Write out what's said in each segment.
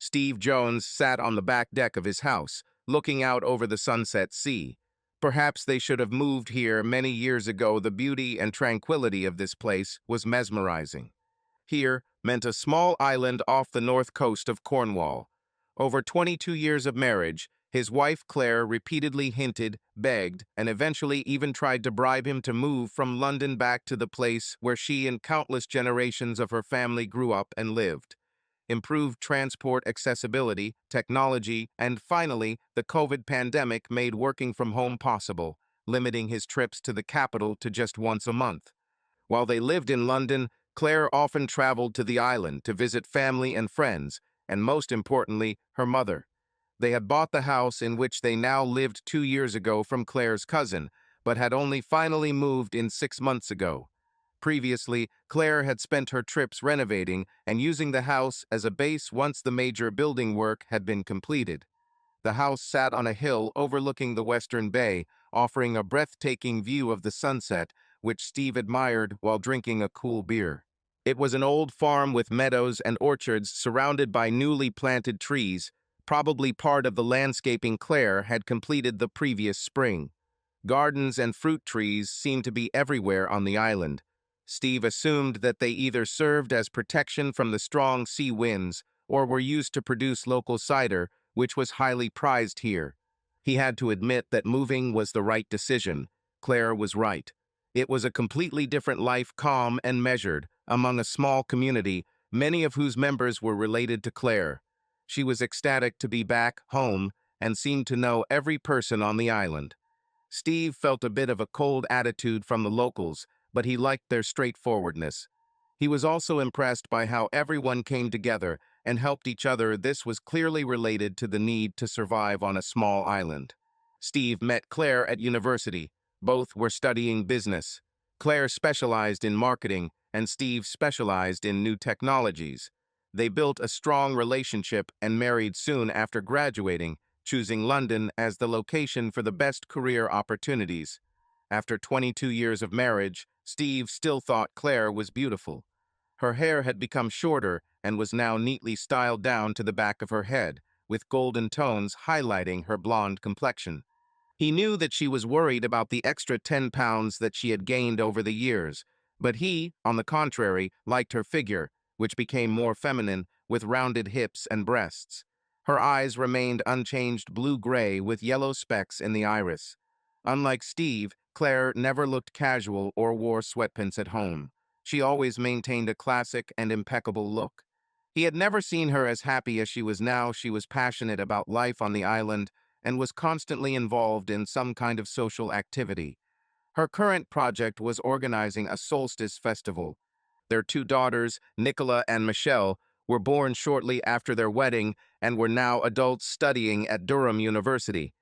Steve Jones sat on the back deck of his house, looking out over the sunset sea. Perhaps they should have moved here many years ago. The beauty and tranquility of this place was mesmerizing. Here meant a small island off the north coast of Cornwall. Over 22 years of marriage, his wife Claire repeatedly hinted, begged, and eventually even tried to bribe him to move from London back to the place where she and countless generations of her family grew up and lived. Improved transport accessibility, technology, and finally, the COVID pandemic made working from home possible, limiting his trips to the capital to just once a month. While they lived in London, Claire often traveled to the island to visit family and friends, and most importantly, her mother. They had bought the house in which they now lived 2 years ago from Claire's cousin, but had only finally moved in 6 months ago. Previously, Claire had spent her trips renovating and using the house as a base once the major building work had been completed. The house sat on a hill overlooking the western bay, offering a breathtaking view of the sunset, which Steve admired while drinking a cool beer. It was an old farm with meadows and orchards surrounded by newly planted trees, probably part of the landscaping Claire had completed the previous spring. Gardens and fruit trees seemed to be everywhere on the island. Steve assumed that they either served as protection from the strong sea winds or were used to produce local cider, which was highly prized here. He had to admit that moving was the right decision. Claire was right. It was a completely different life, calm and measured, among a small community, many of whose members were related to Claire. She was ecstatic to be back home and seemed to know every person on the island. Steve felt a bit of a cold attitude from the locals, but he liked their straightforwardness. He was also impressed by how everyone came together and helped each other. This was clearly related to the need to survive on a small island. Steve met Claire at university. Both were studying business. Claire specialized in marketing, and Steve specialized in new technologies. They built a strong relationship and married soon after graduating, choosing London as the location for the best career opportunities. After 22 years of marriage, Steve still thought Claire was beautiful. Her hair had become shorter and was now neatly styled down to the back of her head, with golden tones highlighting her blonde complexion. He knew that she was worried about the extra 10 pounds that she had gained over the years, but he, on the contrary, liked her figure, which became more feminine, with rounded hips and breasts. Her eyes remained unchanged blue-gray with yellow specks in the iris. Unlike Steve, Claire never looked casual or wore sweatpants at home. She always maintained a classic and impeccable look. He had never seen her as happy as she was now. She was passionate about life on the island and was constantly involved in some kind of social activity. Her current project was organizing a solstice festival. Their two daughters, Nicola and Michelle, were born shortly after their wedding and were now adults studying at Durham University.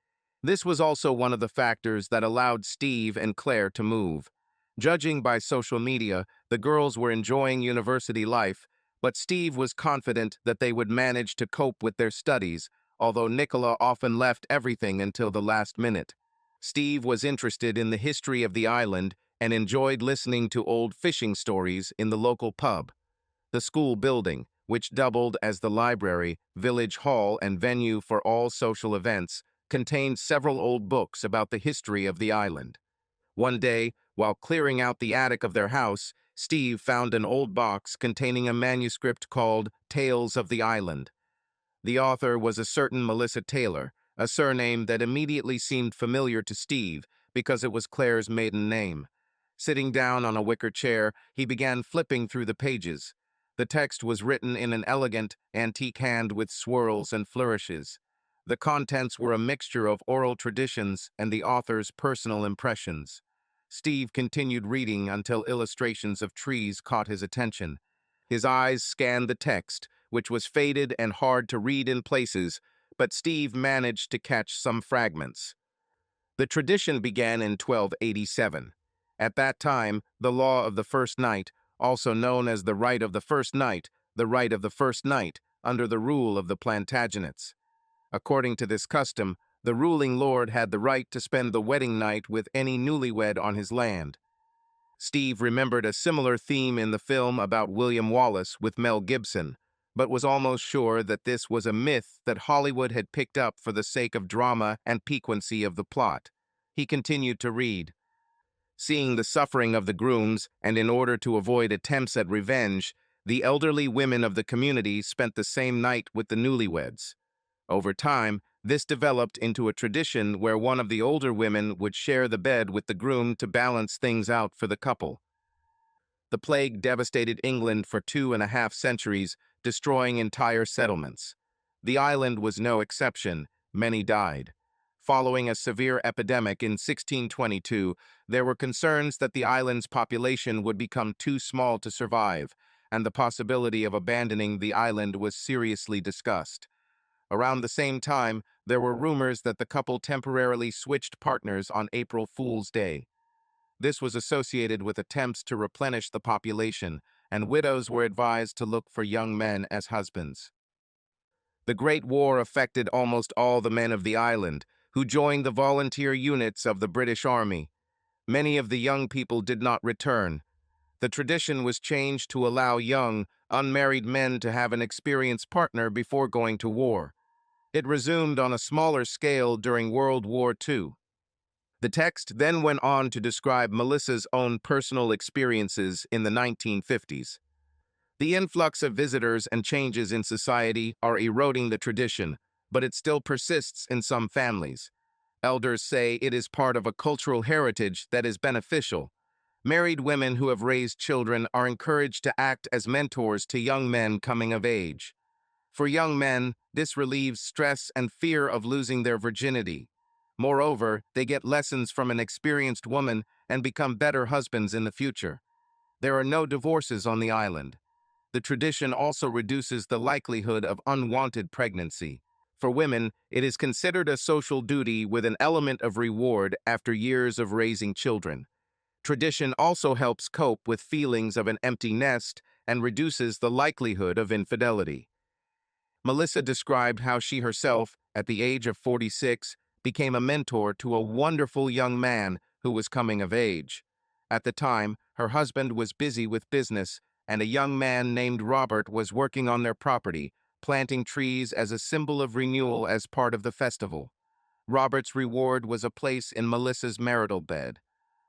This was also one of the factors that allowed Steve and Claire to move. Judging by social media, the girls were enjoying university life, but Steve was confident that they would manage to cope with their studies, although Nicola often left everything until the last minute. Steve was interested in the history of the island and enjoyed listening to old fishing stories in the local pub. The school building, which doubled as the library, village hall, and venue for all social events, contained several old books about the history of the island. One day, while clearing out the attic of their house, Steve found an old box containing a manuscript called Tales of the Island. The author was a certain Melissa Taylor, a surname that immediately seemed familiar to Steve because it was Claire's maiden name. Sitting down on a wicker chair, he began flipping through the pages. The text was written in an elegant, antique hand with swirls and flourishes. The contents were a mixture of oral traditions and the author's personal impressions. Steve continued reading until illustrations of trees caught his attention. His eyes scanned the text, which was faded and hard to read in places, but Steve managed to catch some fragments. The tradition began in 1287. At that time, the law of the first night, also known as the right of the first night, under the rule of the Plantagenets. According to this custom, the ruling lord had the right to spend the wedding night with any newlywed on his land. Steve remembered a similar theme in the film about William Wallace with Mel Gibson. but was almost sure that this was a myth that Hollywood had picked up for the sake of drama and piquancy of the plot. He continued to read. Seeing the suffering of the grooms, and in order to avoid attempts at revenge, the elderly women of the community spent the same night with the newlyweds. Over time, this developed into a tradition where one of the older women would share the bed with the groom to balance things out for the couple. The plague devastated England for 2.5 centuries, destroying entire settlements. The island was no exception. Many died. Following a severe epidemic in 1622, there were concerns that the island's population would become too small to survive, and the possibility of abandoning the island was seriously discussed. Around the same time, there were rumors that the couple temporarily switched partners on April Fool's Day. This was associated with attempts to replenish the population, and widows were advised to look for young men as husbands. The Great War affected almost all the men of the island, who joined the volunteer units of the British Army. Many of the young people did not return. The tradition was changed to allow young, unmarried men to have an experienced partner before going to war. It resumed on a smaller scale during World War II. The text then went on to describe Melissa's own personal experiences in the 1950s. The influx of visitors and changes in society are eroding the tradition, but it still persists in some families. Elders say it is part of a cultural heritage that is beneficial. Married women who have raised children are encouraged to act as mentors to young men coming of age. For young men, this relieves stress and fear of losing their virginity. Moreover, they get lessons from an experienced woman and become better husbands in the future. There are no divorces on the island. The tradition also reduces the likelihood of unwanted pregnancy. For women, it is considered a social duty with an element of reward after years of raising children. Tradition also helps cope with feelings of an empty nest and reduces the likelihood of infidelity. Melissa described how she herself, at the age of 46, became a mentor to a wonderful young man who was coming of age. At the time, her husband was busy with business, and a young man named Robert was working on their property, planting trees as a symbol of renewal as part of the festival. Robert's reward was a place in Melissa's marital bed.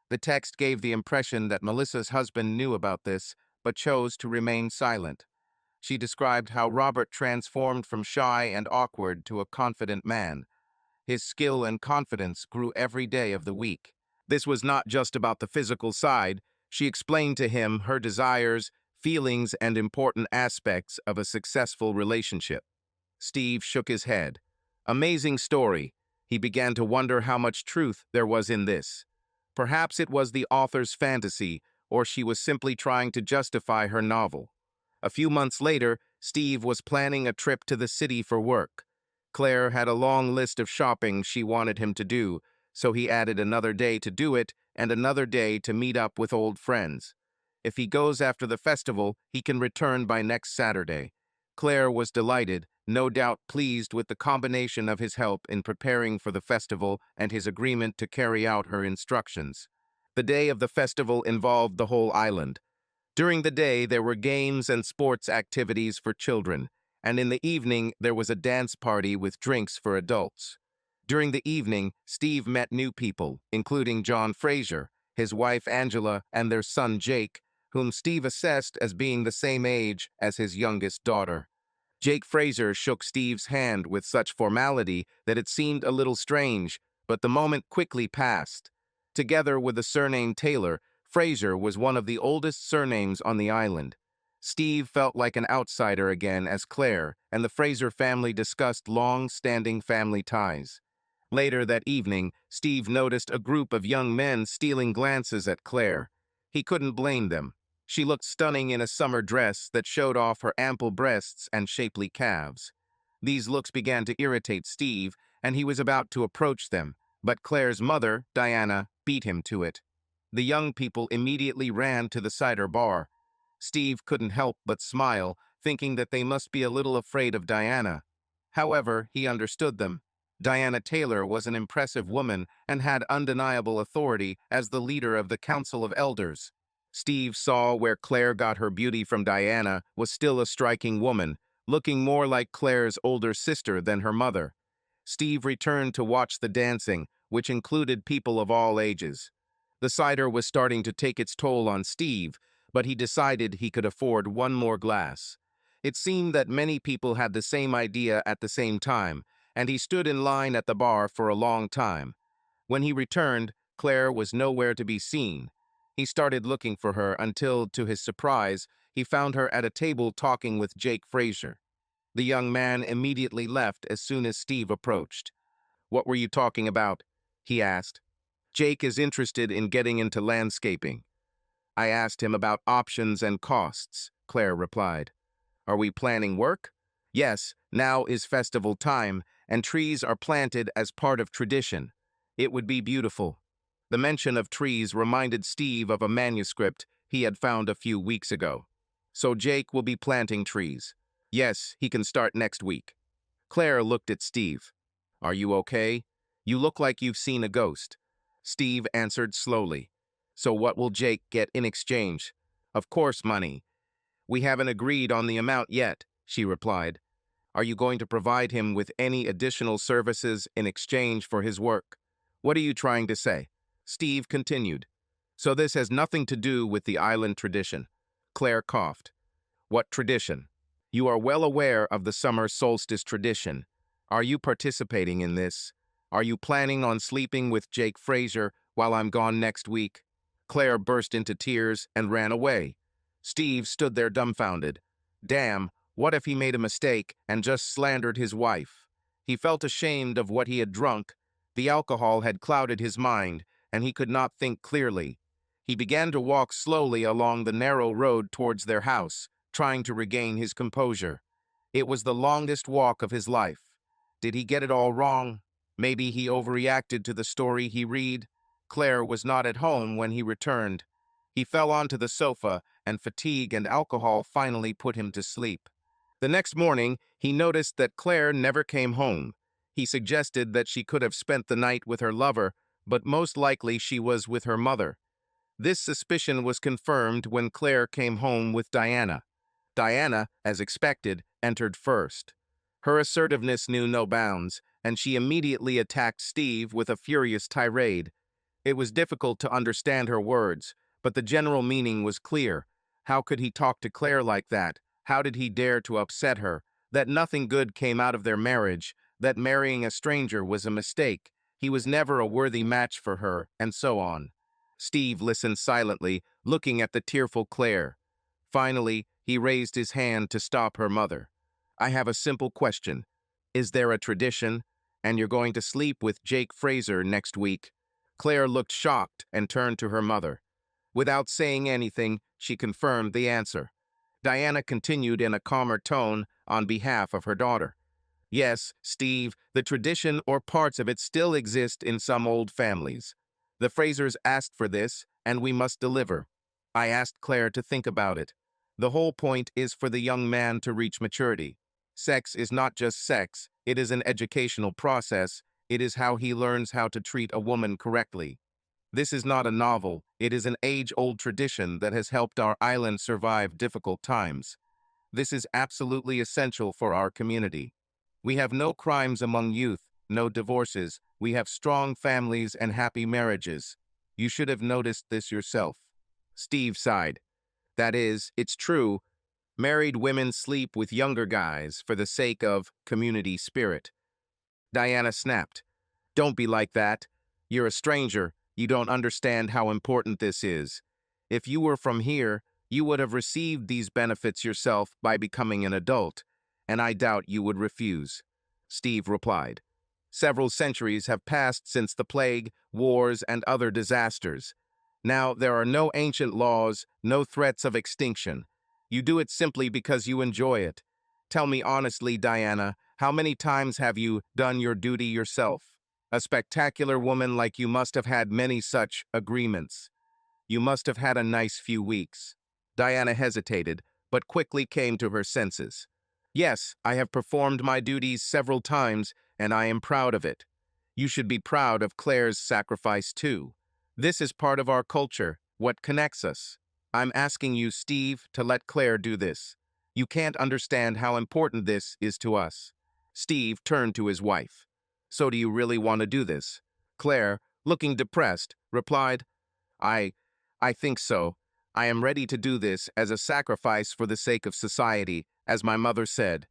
The text gave the impression that Melissa's husband knew about this, but chose to remain silent. She described how Robert transformed from shy and awkward to a confident man. His skill and confidence grew every day of the week. This was not just about the physical side. She explained to him her desires, feelings, and important aspects of a successful relationship. Steve shook his head. Amazing story. He began to wonder how much truth there was in this. Perhaps it was the author's fantasy, or she was simply trying to justify her novel. A few months later, Steve was planning a trip to the city for work. Claire had a long list of shopping she wanted him to do, so he added another day to do it and another day to meet up with old friends. If he goes after the festival, he can return by next Saturday. Claire was delighted, no doubt pleased with the combination of his help in preparing for the festival and his agreement to carry out her instructions. The day of the festival involved the whole island. During the day, there were games and sports activities for children, and in the evening, there was a dance party with drinks for adults. During the evening, Steve met new people, including John Fraser, his wife Angela, and their son Jake, whom Steve assessed as being the same age as his youngest daughter. Jake Fraser shook Steve's hand with such formality that it seemed a little strange, but the moment quickly passed. Together with the surname Taylor, Fraser was one of the oldest surnames on the island. Steve felt like an outsider again as Claire and the Fraser family discussed long-standing family ties. Later that evening, Steve noticed a group of young men stealing glances at Claire. He couldn't blame them. She looked stunning in a summer dress that showed off her ample breasts and shapely calves. These looks began to irritate Steve, and he was about to approach them, but Claire's mother, Diana, beat him to it. The young people immediately ran to the cider bar. Steve couldn't help but smile, thinking that they must be a little afraid of Diana. However, he understood them. Diana Taylor was an impressive woman and had undeniable authority as the leader of the Council of Elders. Steve saw where Claire got her beauty from Diana was still a striking woman, looking more like Claire's older sister than her mother. Steve returned to watch the dancing, which included people of all ages. The cider was starting to take its toll on Steve, but he decided he could afford one more glass. It seemed that many people had the same idea at the same time, and he stood in line at the bar for a long time. When he returned, Claire was nowhere to be seen. He started looking for her until, to his surprise, he found her at a table talking with Jake Frazier. The young man immediately left as soon as Steve approached. "What were you talking about?" he asked. "Jake is interested in getting into landscaping." "I asked him about options and costs," Claire replied. "Are we planning work?" "Yes, now is festival time, and trees are planted as part of tradition. It would be beautiful." The mention of trees reminded Steve of a manuscript he had found a few weeks ago. "So Jake will be planting trees." "Yes, he can start next week." Claire looked at Steve. "Are you okay? You look like you've seen a ghost." Steve answered slowly. "So what will Jake get in exchange?" "Of course, money." "We haven't agreed on the amount yet," she replied. "Are you going to provide him with any additional services in exchange for his work?" "What are you trying to say?" Steve continued. "So this has nothing to do with the island tradition." Claire coughed. "What tradition?" "You are well aware of the summer solstice tradition. Are you participating in this? Are you planning on sleeping with Jake Frazier while I'm gone next week?" Claire burst into tears and ran away. Steve stood there dumbfounded. Damn, what if he made a mistake and just slandered his wife? He felt ashamed of what he had drunk. The alcohol had clouded his mind, and he could not think clearly. He began to walk slowly along the narrow road towards their house, trying to regain his composure. It was the longest walk of his life. Did he get it all wrong? Maybe he overreacted to the story he read. Claire was not at home when he returned. He fell onto the sofa, and fatigue and alcohol finally put him to sleep. The next morning, he noticed that Claire never came home. He suggested that she could have spent the night with her lover, but most likely she was with her mother. This suspicion was confirmed when Claire came home with Diana. Diana, as expected, entered first. Her assertiveness knew no bounds, and she immediately attacked Steve with a furious tirade. It was difficult to understand her words, but the general meaning was clear. How could he talk to Claire like that? How did he dare to upset her? That nothing good came out of their marriage, that marrying a stranger was a mistake. He was never a worthy match for her, and so on. Steve listened silently, looking at the tearful Claire. Finally, he raised his hand to stop her mother. "I have a simple question. Is there a tradition? And you're going to sleep with Jake Frazier next week?" Claire looked shocked and turned to her mother. Without saying anything, she confirmed the answer. Diana continued in a calmer tone on behalf of her daughter. "Yes, Steve, the tradition or parts of it still exist in some old families. The Frasers asked for this, and we must deliver." I asked Claire to think about it. The whole point is for the young man to reach maturity. Sex is not just sex, it is an educational process. It is how he learns how to treat a woman correctly. This is not a novel, it is an age-old tradition that has helped our island survive difficult times. This is absolutely essential for our community. We have no crimes among youth, no divorces. We have strong families and happy marriages. You should have noticed this yourself. Steve sighed. "That is, it's true. Married women sleep with younger guys for the sake of community spirit." Diana snapped. "Don't be like that. You're a stranger. You don't understand how important this is. If you were from here, you would have received these benefits yourself by becoming an adult, and I doubt you would refuse." Steve replied. "Several centuries have passed since the plague, wars, and other disasters. Now there are no ancient laws, no threats of extinction. You do it simply because you enjoy it. Tell me honestly, Diana, how many times have you done your duty yourself? A spectacular woman like you must have had many such agreements. You must have had a nice few weeks." Diana hesitated, but quickly came to her senses. "Yes, I have performed my duties several times, and I am proud of it. You should be proud of Claire's sacrifice too. This is part of our culture, what connects us. I'm asking you, Steve, to let Claire do this." You can't understand how important this is to us." Steve turned to his wife. "So do you really want to do this?" Claire, looking depressed, replied, I, I think so. I am ready to do this as a sacrifice for the sake of society, as my mother said.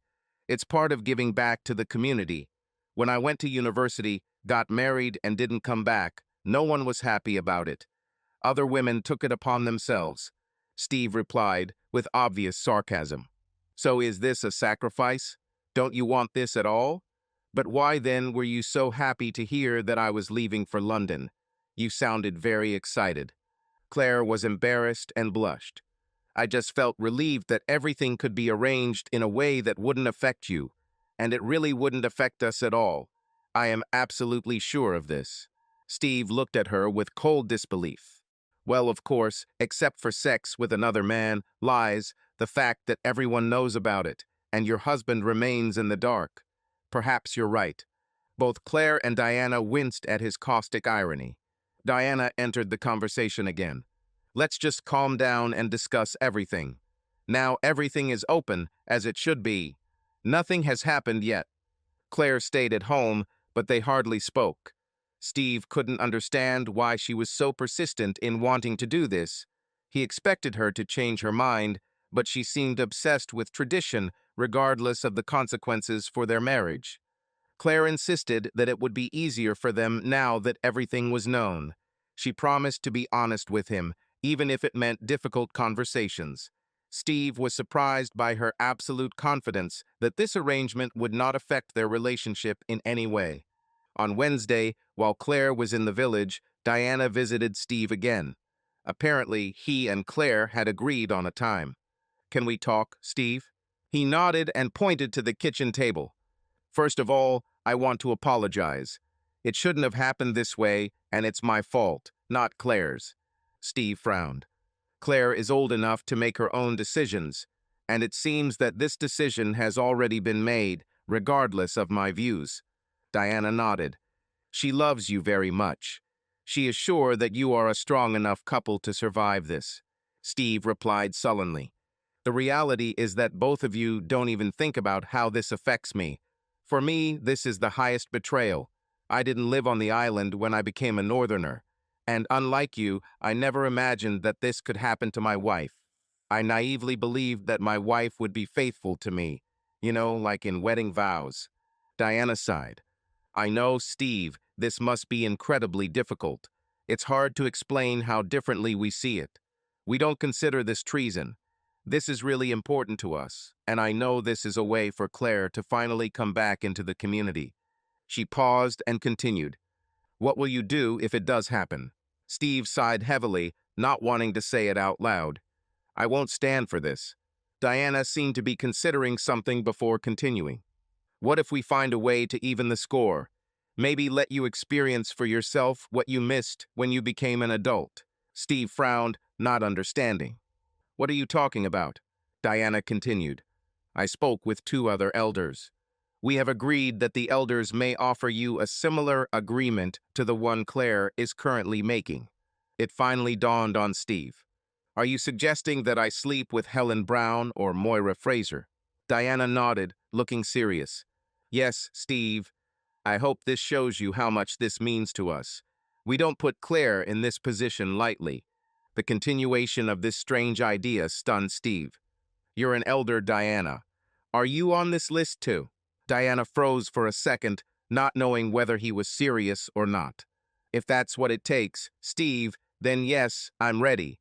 It's part of giving back to the community. When I went to university, got married, and didn't come back, no one was happy about it. Other women took it upon themselves." Steve replied, with obvious sarcasm. "So is this a sacrifice? Don't you want this at all? But why then were you so happy to hear that I was leaving for London? You sounded very excited." Claire was embarrassed and blushed. "I just felt relieved that everything could be arranged in a way that wouldn't affect you, and it really wouldn't affect us at all. I am absolutely sure of this." Steve looked at her with cold disbelief. "Well, of course, except for sex with another man, lies, the fact that everyone knows about it, and your husband remains in the dark. Perhaps you're right." Both Claire and Diana winced at his caustic irony. Diana entered the conversation again. "Let's just calm down and discuss everything. Now everything is open, as it should be. Nothing has happened yet." Claire stayed at home, but they hardly spoke. Steve couldn't understand why she was so persistent in wanting to do this. He expected her to change her mind, but she seemed obsessed with tradition, regardless of the consequences for their marriage. Claire insisted that it would be easier for them now that everything was known. She promised to be honest with him, even if it meant difficult conversations. Steve was surprised by her absolute confidence that this arrangement would not affect their relationship in any way. On Wednesday, while Claire was in the village, Diana visited Steve again. Apparently, he and Claire had agreed on a time. "Can we talk, Steve?" He nodded and pointed to the kitchen table. "First of all, I want to apologize. It shouldn't have happened this way, and it's my fault, not Claire's." Steve frowned. "Claire is old enough to make her own decisions, and it seems that this decision has already been made, regardless of my views." Diana nodded. "She loves you very much. She is sure that you are a strong enough couple to survive this." Steve replied sullenly. "The reality is that both of you don't even think about how this affects me. For me, this is the highest betrayal. I didn't live on the island when I became a northerner, and unlike you, I never imagined that this could happen to my wife. I naively believed that my wife would be faithful to me, like in wedding vows." Diana sighed. "I know, Steve, this must be incredibly difficult. It's hard to explain how differently we see it. We don't consider this treason. This is really important to us, and I know this is a way for Claire to finally come back into the community." She paused and continued. "What will you do if it does happen?" Steve sighed heavily, not wanting to say it out loud. "I won't stand for this." Diana seemed to be considering something before continuing. "What if we find a way to even the score? Maybe let you experience for yourself what you missed when you became an adult." Steve frowned, not understanding. "What are you talking about?" Diana continued. "I spoke with two other elders. We have agreed that the elders may offer you a similar agreement to the one Claire is currently making." It finally dawned on Steve. "Are you suggesting that I sleep with Helen Brown or Moira Fraser?" Diana nodded, looking serious. "Yes, Steve. I hope this shows you how much this means to us. We don't put Claire in this position lightly." The continuation of this strange idea stunned Steve. "You're an elder, Diana. Are you on this list too?" Diana froze for a second, not knowing whether he was serious or not. "If that's what it takes, Steve, then yes, I'm ready.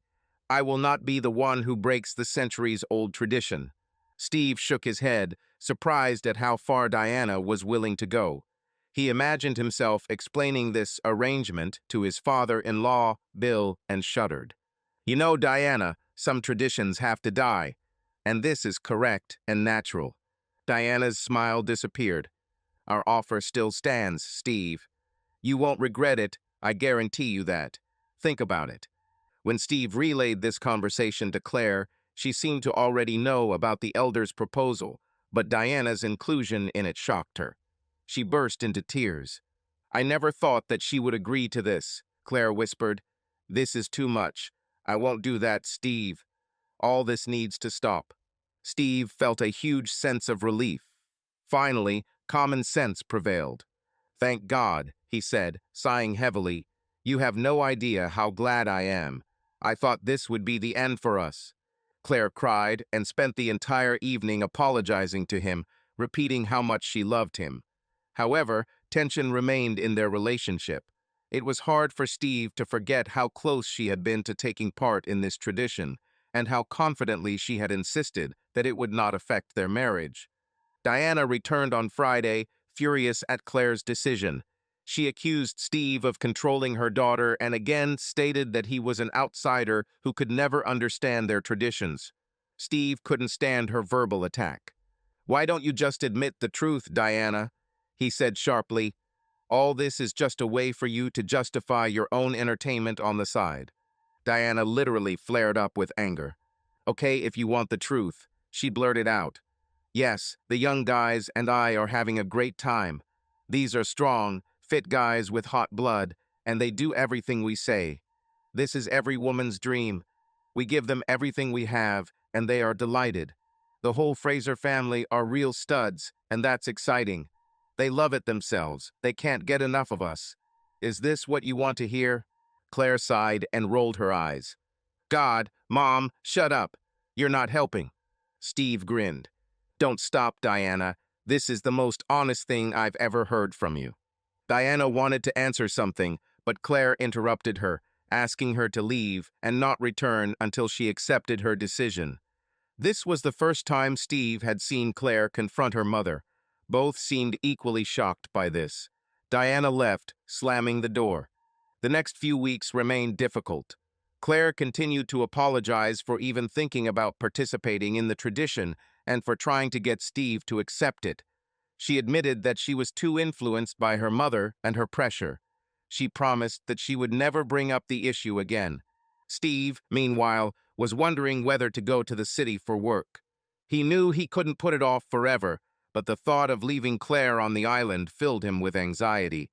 I will not be the one who breaks the centuries-old tradition." Steve shook his head, surprised at how far Diana was willing to go. He imagined himself explaining this arrangement to his father-in-law, Bill, and shuddered. "You know, Diana, some traditions have to die, and this is correct and natural." Diana's smile disappeared. "Our offer still stands, Steve. You won't regret it, I guarantee you that. Think about it." When Steve relayed this conversation to Claire, she seemed to already know about the elder's proposal, but Diana's inclusion in it shocked her. She burst into tears. "I never thought that she would agree to this," Claire whispered. "This is too much. I won't do that, Steve. All this needs to stop." Steve felt a huge sense of relief. Finally, common sense prevailed. "Thank God," he said, sighing heavily. "You have no idea how glad I am. I thought this would be the end for us." Claire cried and spent the entire evening apologizing to him, repeating how much she loved him. However, tension remained in their relationship. It was hard for Steve to forget how close she had been to taking part in this tradition, and how confidently she had insisted that it would not affect their marriage. Diana returned on Friday, furious at Claire's decision. She accused Steve of controlling her daughter and again stated that he was an outsider who could never understand their traditions. Steve couldn't stand her verbal attack. "Why don't you just admit the truth, Diana?" he said sharply. "All this is just a way for you to justify your own entertainment on the side." Diana literally flared up with anger. "Okay, if you want the truth," she blurted out. "Yes, the young guys and I are having a great time. These are strong, fit guys with hot blood, and they do everything we say. This is every woman's dream. We give them everything we have, and they are delighted. The whole Fraser family are real studs, and that's exciting. They love it themselves. They can't get enough of us. Is this what you want to hear?" Claire sighed and rolled her eyes. "God, Mom, shut up. You're not helping." Steve grinned. "Don't stop, Diana. This is the most honest thing I've ever heard from you." Diana wanted to answer something, but Claire interrupted her, asking her to leave and not return until she accepted her decision. This was the first time Steve had seen Claire confront her mother. Both seemed equally shocked by this. Diana left, slamming the door. The next few weeks remained difficult. Claire continued to apologize for even thinking about participating in the tradition and for trying to get Steve to accept it. She admitted that she was too influenced by her mother and her pressure. She promised that she would never bring up the issue again. Steve, meanwhile, was wondering whether to go to the city for work. He knew he couldn't put it off forever, but the thought of leaving Claire on the island filled him with anxiety.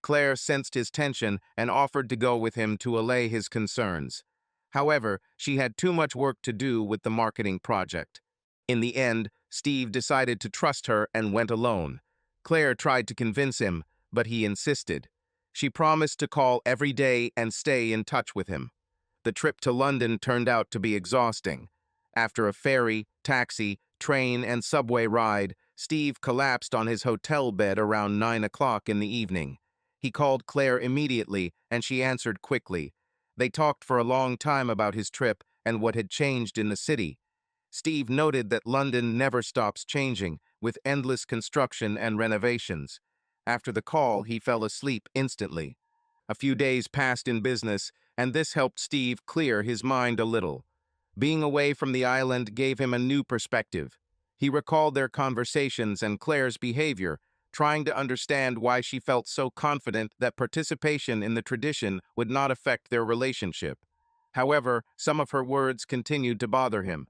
Claire sensed his tension and offered to go with him to allay his concerns. However, she had too much work to do with the marketing project. In the end, Steve decided to trust her and went alone. Claire tried to convince him, but he insisted. She promised to call every day and stay in touch with him. The trip to London turned out to be exhausting. After a ferry, taxi, train, and subway ride, Steve collapsed on his hotel bed around 9 o'clock in the evening. He called Claire immediately, and she answered quickly. They talked for a long time about his trip and what had changed in the city. Steve noted that London never stops changing, with endless construction and renovations. After the call, he fell asleep instantly. A few days passed in business, and this helped Steve clear his mind a little. Being away from the island gave him a new perspective. He recalled their conversations and Claire's behavior, trying to understand why she felt so confident that participation in the tradition would not affect their relationship. However, some of her words continued to bother him.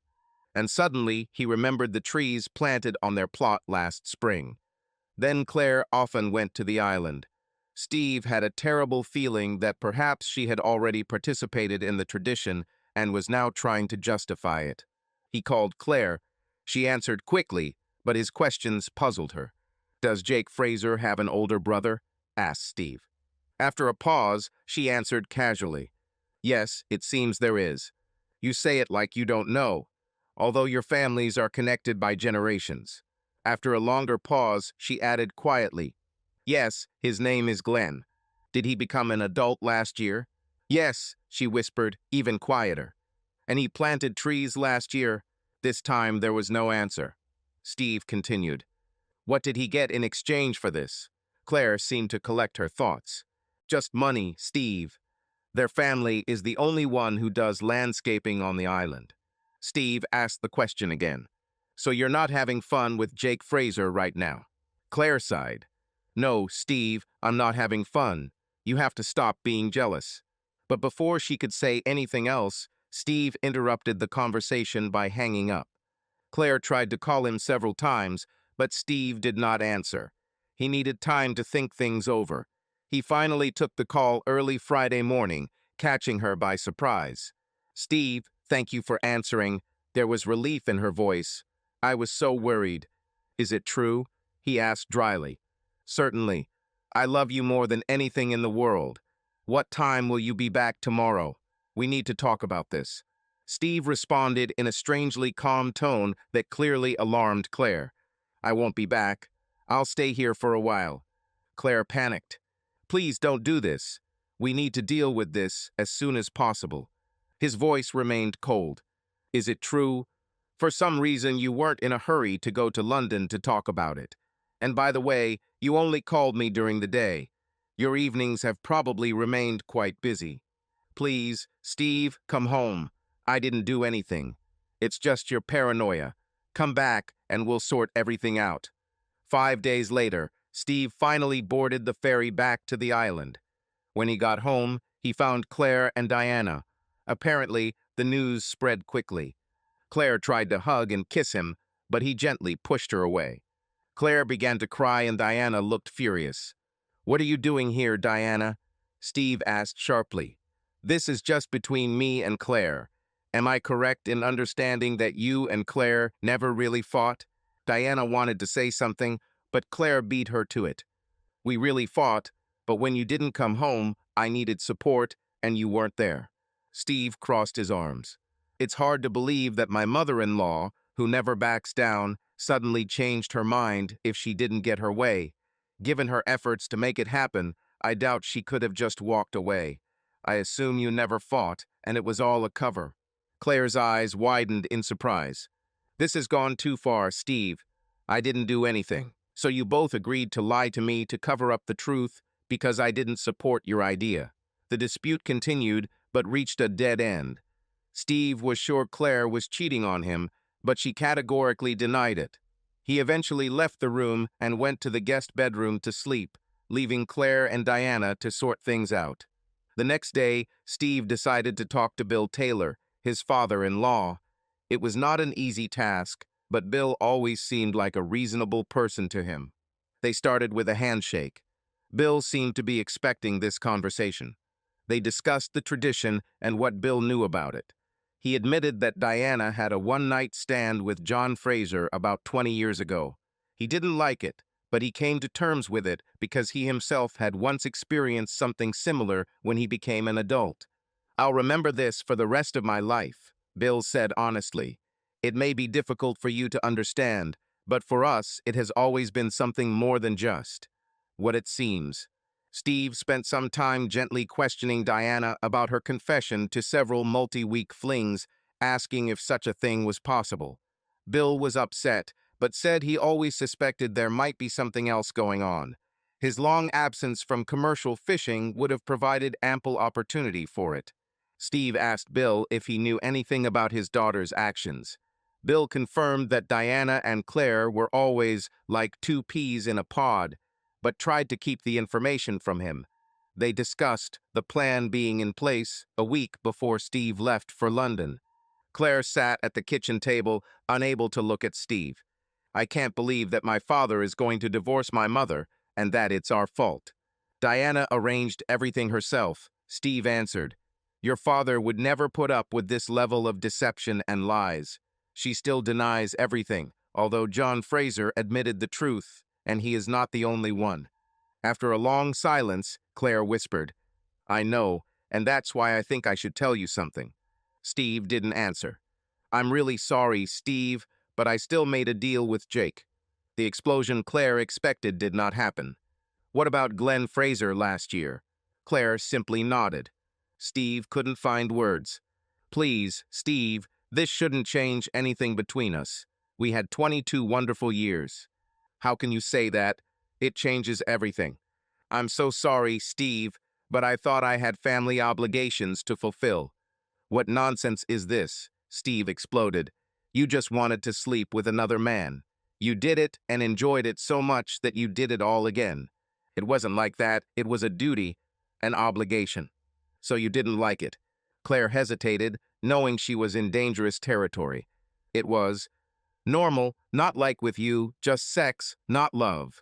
And suddenly, he remembered the trees planted on their plot last spring. Then Claire often went to the island. Steve had a terrible feeling that perhaps she had already participated in the tradition and was now trying to justify it. He called Claire. She answered quickly, but his questions puzzled her. "Does Jake Fraser have an older brother?" asked Steve. After a pause, she answered casually. "Yes, it seems there is. You say it like you don't know, although your families are connected by generations." After a longer pause, she added quietly, "Yes, his name is Glenn. Did he become an adult last year?" "Yes," she whispered, even quieter. "And he planted trees last year?" This time there was no answer. Steve continued, "What did he get in exchange for this?" Claire seemed to collect her thoughts. "Just money, Steve. Their family is the only one who does landscaping on the island." Steve asked the question again. "So you're not having fun with Jake Fraser right now?" Claire sighed. "No, Steve, I'm not having fun. You have to stop being jealous." But before she could say anything else, Steve interrupted the conversation by hanging up. Claire tried to call him several times, but Steve did not answer. He needed time to think things over. He finally took the call early Friday morning, catching her by surprise. "Steve, thank you for answering. There was relief in her voice. I was so worried. Is it true? He asked dryly. Certainly. I love you more than anything in the world. What time will you be back tomorrow? We need to talk about this. Steve responded in a strangely calm tone that clearly alarmed Claire. I won't be back. I'll stay here for a while. Claire panicked. Please don't do this. We need to deal with this as soon as possible. His voice remained cold. Is it true? For some reason, you weren't in a hurry to go to London to talk about it. And by the way, you only called me during the day. Your evenings have probably remained quite busy. Please, Steve, come home. I didn't do anything. It's just your paranoia. Come back and we'll sort everything out. 5 days later, Steve finally boarded the ferry back to the island. When he got home, he found Claire and Diana. Apparently, the news spread quickly. Claire tried to hug and kiss him, but he gently pushed her away. Claire began to cry and Diana looked furious. What are you doing here, Diana? Steve asked sharply. This is just between me and Claire. Am I correct in understanding that you and Claire never really fought? Diana wanted to say something, but Claire beat her to it. We really fought, but when you didn't come home, I needed support, and you weren't there. Steve crossed his arms. It's hard to believe that my mother-in-law, who never backs down, suddenly changed her mind if she didn't get her way. Given her efforts to make it happen, I doubt she could have just walked away. I assume you never fought, and it was all a cover. Claire's eyes widened in surprise. This has gone too far, Steve. I didn't do anything. So you both agreed to lie to me to cover up the truth because I didn't support your idea. The dispute continued, but reached a dead end. Steve was sure Claire was cheating on him, but she categorically denied it. He eventually left the room and went to the guest bedroom to sleep, leaving Claire and Diana to sort things out. The next day, Steve decided to talk to Bill Taylor, his father-in-law. It was not an easy task, but Bill always seemed like a reasonable person to him. They started with a handshake. Bill seemed to be expecting this conversation. They discussed the tradition and what Bill knew about it. He admitted that Diana had a one-night stand with John Fraser about 20 years ago. He didn't like it, but he came to terms with it because he himself had once experienced something similar when he became an adult. I'll remember this for the rest of my life, Bill said honestly. It may be difficult for you to understand, but for us, it has always been something more than just what it seems. Steve spent some time gently questioning Diana about her confession to several multi-week flings, asking if such a thing was possible. Bill was upset, but said he always suspected there might be something else going on. His long absence from commercial fishing would have provided ample opportunity for it. Steve asked Bill if he knew anything about his daughter's actions. Bill confirmed that Diana and Claire were always like two peas in a pod, but tried to keep the information from him. They discussed the plan being in place a week before Steve left for London. Claire sat at the kitchen table, unable to look at Steve. I can't believe that my father is going to divorce my mother and that it's our fault. Diana arranged everything herself, Steve answered. Your father would never put up with this level of deception and lies. She still denies everything, although John Fraser admitted the truth, and he is not the only one. After a long silence, Claire whispered, I know, and that's why I think I should tell you something. Steve didn't answer. I'm really sorry, Steve, but I still made a deal with Jake. The explosion Claire expected did not happen. What about Glenn Fraser last year? Claire simply nodded. Steve couldn't find words. Please, Steve, this shouldn't change anything between us. We had 22 wonderful years. How can you say that? It changes everything. I'm so sorry, Steve, but I thought I had family obligations to fulfill. What nonsense is this? Steve exploded. You just wanted to sleep with another man. You did it and enjoyed it so much that you did it all again. It wasn't like that. It was a duty, an obligation. So you didn't like it. Claire hesitated, knowing she was in dangerous territory. It was normal, not like with you, just sex, not love.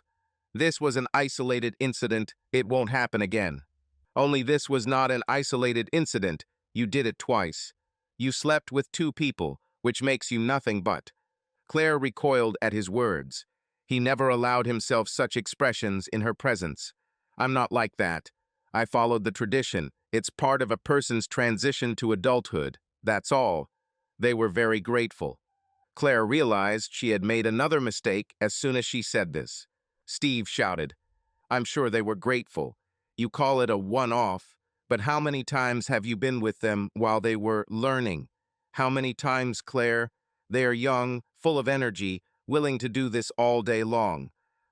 This was an isolated incident. It won't happen again. Only this was not an isolated incident. You did it twice. You slept with two people, which makes you nothing but. Claire recoiled at his words. He never allowed himself such expressions in her presence. I'm not like that. I followed the tradition. It's part of a person's transition to adulthood. That's all. They were very grateful. Claire realized she had made another mistake as soon as she said this. Steve shouted, I'm sure they were grateful. You call it a one-off, but how many times have you been with them while they were learning? How many times, Claire? They are young, full of energy, willing to do this all day long.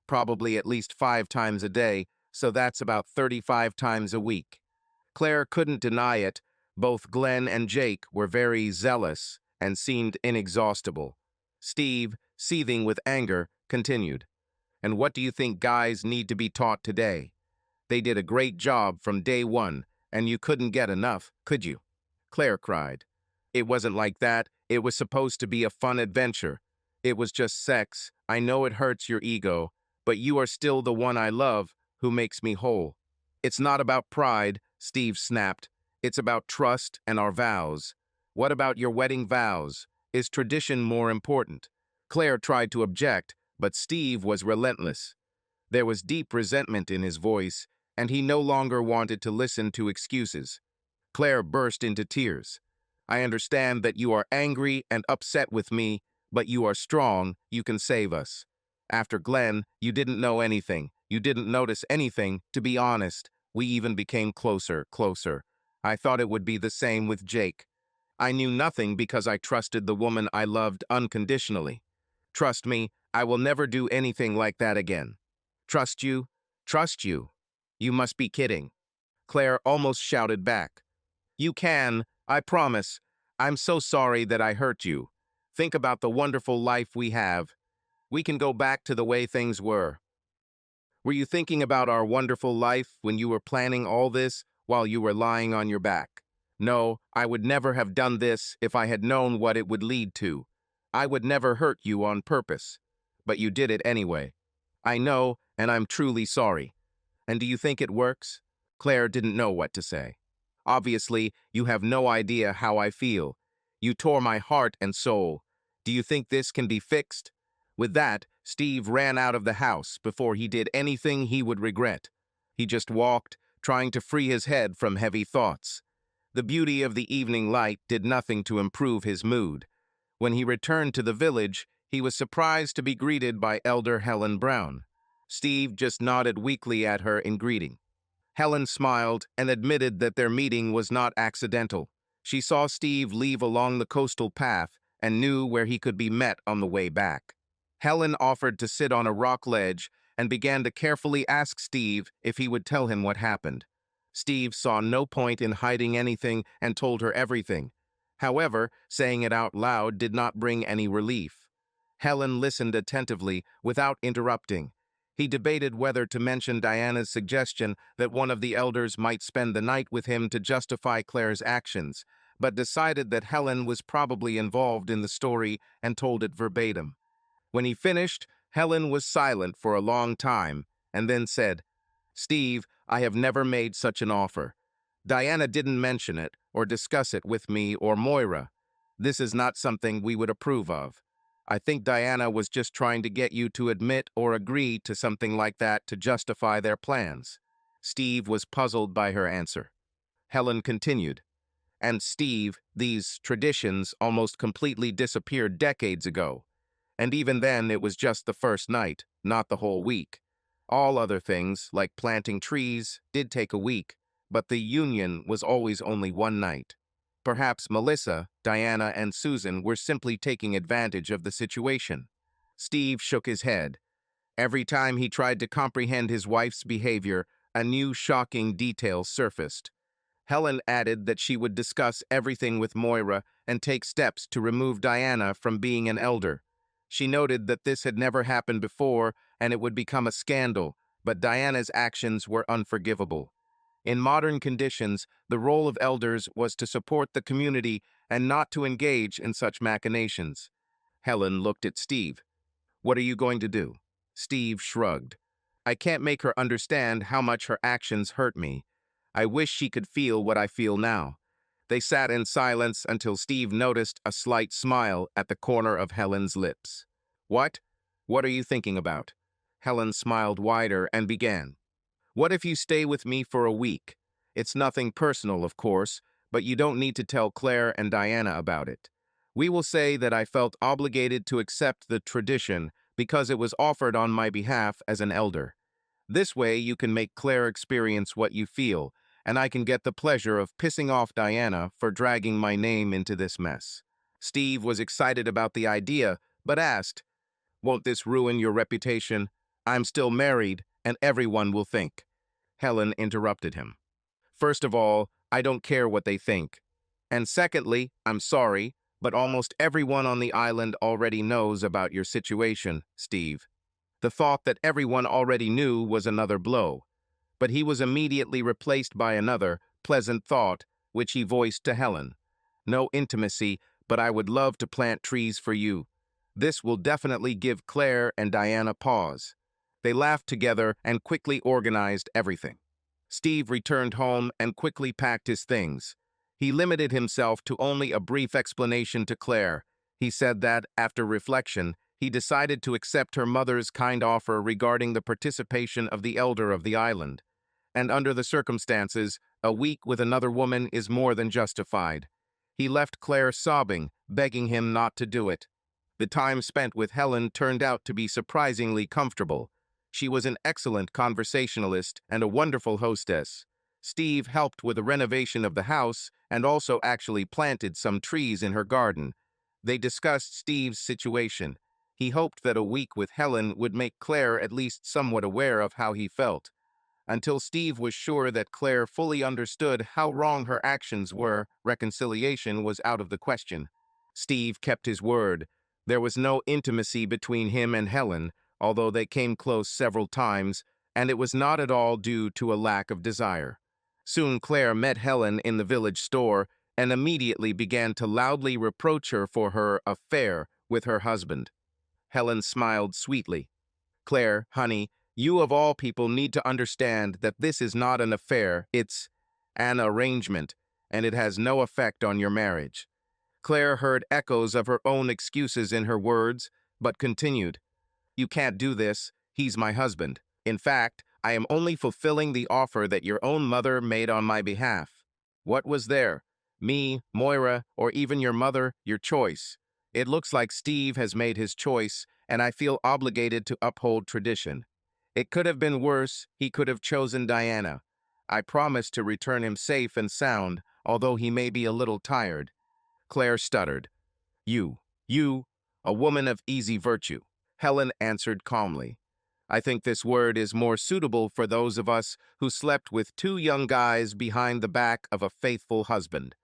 Probably at least 5 times a day, so that's about 35 times a week. Claire couldn't deny it. Both Glenn and Jake were very zealous and seemed inexhaustible. Steve, seething with anger, continued. And what do you think guys need to be taught today? They did a great job from day one, and you couldn't get enough, could you? Claire cried. It wasn't like that. It was supposed to be a fun adventure. It was just sex. I know it hurts your ego, but you are still the one I love who makes me whole. It's not about pride, Steve snapped. It's about trust and our vows. What about your wedding vows? Is tradition more important? Claire tried to object, but Steve was relentless. There was deep resentment in his voice, and he no longer wanted to listen to excuses. Claire burst into tears. I understand that you are angry and upset with me, but you are strong. You can save us. After Glenn, you didn't know anything. You didn't notice anything, to be honest. We even became closer. I thought it would be the same with Jake. I knew nothing because I trusted the woman I loved unconditionally. Trust me, I will never do anything like that again. Trust you? Trust you? You must be kidding. Claire almost shouted back. You can, I promise. I'm so sorry that I hurt you. Think about the wonderful life we have. We can go back to the way things were. Were you thinking about our wonderful life when you were planning all this while you were lying on your back? No, I would never have done this if I had known what it would lead to. I would never hurt you on purpose. But you did it anyway. I know, and I'm truly sorry. And do you think it works? Claire didn't know what to say. Obviously, you have no idea how I feel. You tore my heart and soul. Do you think this can be fixed? With that, Steve ran out of the house before he did anything he would regret. He just walked, trying to free his head from heavy thoughts. The beauty of the evening light did nothing to improve his mood. When he returned to the village, he was surprised to be greeted by Elder Helen Brown. Steve just nodded weakly at her in greeting. Helen smiled and admitted that their meeting was not accidental. She saw Steve leave along the coastal path and knew where he could be met on the way back. Helen offered to sit on a rock ledge and began to carefully ask Steve if he would tell him what happened. Steve saw no point in hiding anything and told her everything. However, saying it out loud did not bring any relief. Helen listened attentively without interrupting. He debated whether to mention Diana's suggestion that one of the elders might spend the night with him to justify Claire's actions, but decided that Helen was probably involved in the story and told it verbatim. When he finished, Helen was silent for a long time and then said, Steve, I have never made such an offer. Diana didn't mention it or discuss it with me or Moira. This is not something we would approve of. I think Diana was just trying to get you to admit or agree to something like that to justify their plans. Steve was puzzled by her answer. Helen continued, and Steve, these traditions almost completely disappeared decades ago. And even then, it was just the first night, not the whole week. All other things, like planting trees, did take a week, but the union was always only one night. Perhaps Melissa, Diana, and Susan were simply taking advantage of the situation. Steve shook his head. Every time he tried to comprehend his wife's behavior, a new shocking detail surfaced. Helen added that she would discuss everything with Moira and take steps to remove Diana from being an elder. She noted that this had never happened before and it would become a scandal, but Diana's actions were unforgivable. In modern conditions, the role of elders was to support the community and not to engage in such machinations. Helen looked at Steve. What are you going to do? Steve shrugged. I can't make her understand how much her actions hurt me. I wish she could feel what I feel now. They sat in silence until Steve noticed a slight smile at the corner of Helen's lips. What? What are you thinking about? Helen smiled wider and began. What if you stay with me for a week? It's nothing personal, of course, but you don't need to tell Claire and Diana about it. We will say that I felt obligated to accept the tradition because it was offered on my behalf as an elder. This way you can make Claire experience what you feel, and I can get the pleasure of pissing off Diana for dragging my name into this mess. Steve was excited about the idea, but asked, won't this ruin your reputation? I'm still married, and everyone will think. Helen interrupted him. First of all, I don't care what they think. And secondly, I'm sorry, but almost everyone on the island already knows about your situation, Steve. The thought that everyone already knew was another blow. But he was immediately replaced by another, pleasant thought, which he voiced to Helen. No intimacy, but I would love to plant trees for you. This will definitely give Claire and Diana pause. They laughed together and quickly organized everything. Steve returned home and quickly packed his things. He limited himself to only a brief explanation to Claire. He said that, after reflection, he decided to accept her mother's kind offer regarding the participation of the elder of the island. And under the circumstances, a week with another woman is more than justified. He left Claire sobbing, begging him not to do it. The time spent with Helen turned out to be surprisingly comfortable. She was an excellent conversationalist and a wonderful hostess. Steve helped with the renovation of the house and also actually planted some trees in her garden. They discussed Steve's situation. He hoped that a week with Helen would make Claire at least somewhat aware of how he felt. Until Steve was sure that Claire fully understood how wrong her actions were, reconciliation was out of the question. Steve kept his word. There was no intimacy between him and Helen, although they came close several times, and it was not at all due to a lack of desire. Soon Claire met Helen in the village store and immediately began to loudly reproach her for her affair with her husband. Helen smiled sweetly. Claire, honey, you of all people need to understand that this is not an affair, it's an arrangement, and it has no effect on your marriage. Claire heard echoes of her own excuses in her words, but continued. You can't do this. He's my husband. In fact, I am only fulfilling the offer that your own mother made on my behalf. What was there? Me, Moira, or even your mother, your choice. It looks like Steve has made his choice, and I feel obligated to uphold tradition. It could have been worse. He could have chosen Diana. I promise to return him safe and sound, although he may be a little tired. Claire stuttered. You, a woman of easy virtue. Helen answered calmly. I think this word is more suitable for those of us who slept with two young guys behind the back of a faithful husband.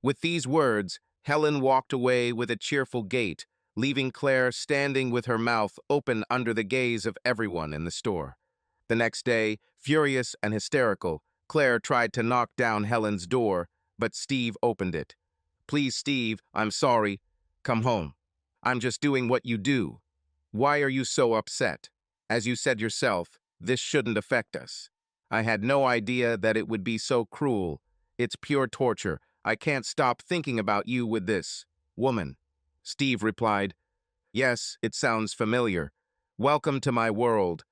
With these words, Helen walked away with a cheerful gait, leaving Claire standing with her mouth open under the gaze of everyone in the store. The next day, furious and hysterical, Claire tried to knock down Helen's door, but Steve opened it. Please, Steve, I'm sorry. Come home. I'm just doing what you do. Why are you so upset? As you said yourself, this shouldn't affect us. I had no idea that it would be so cruel. It's pure torture. I can't stop thinking about you with this woman. Steve replied, Yes, it sounds familiar. Welcome to my world.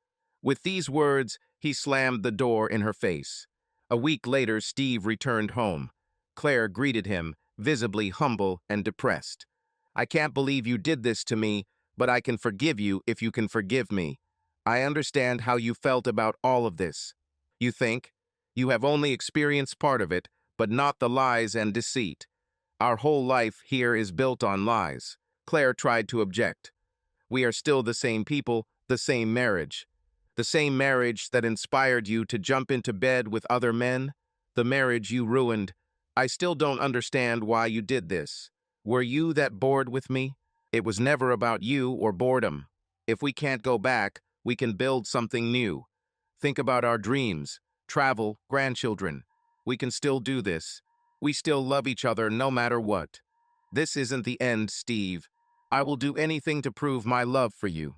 With these words, he slammed the door in her face. A week later, Steve returned home. Claire greeted him, visibly humble and depressed. I can't believe you did this to me, but I can forgive you if you can forgive me. I understand how you felt about all of this. You think? You have only experienced part of it, but not the lies and deceit. Our whole life here is built on lies. Claire tried to object. We are still the same people, the same marriage. The same marriage that inspired you to jump into bed with other men, the marriage you ruined. I still don't understand why you did this. Were you that bored with me? It was never about you or boredom. If we can't go back, we can build something new. Think about our dreams, travel, grandchildren. We can still do this. We still love each other no matter what. This isn't the end, Steve. I will do anything to prove my love for you.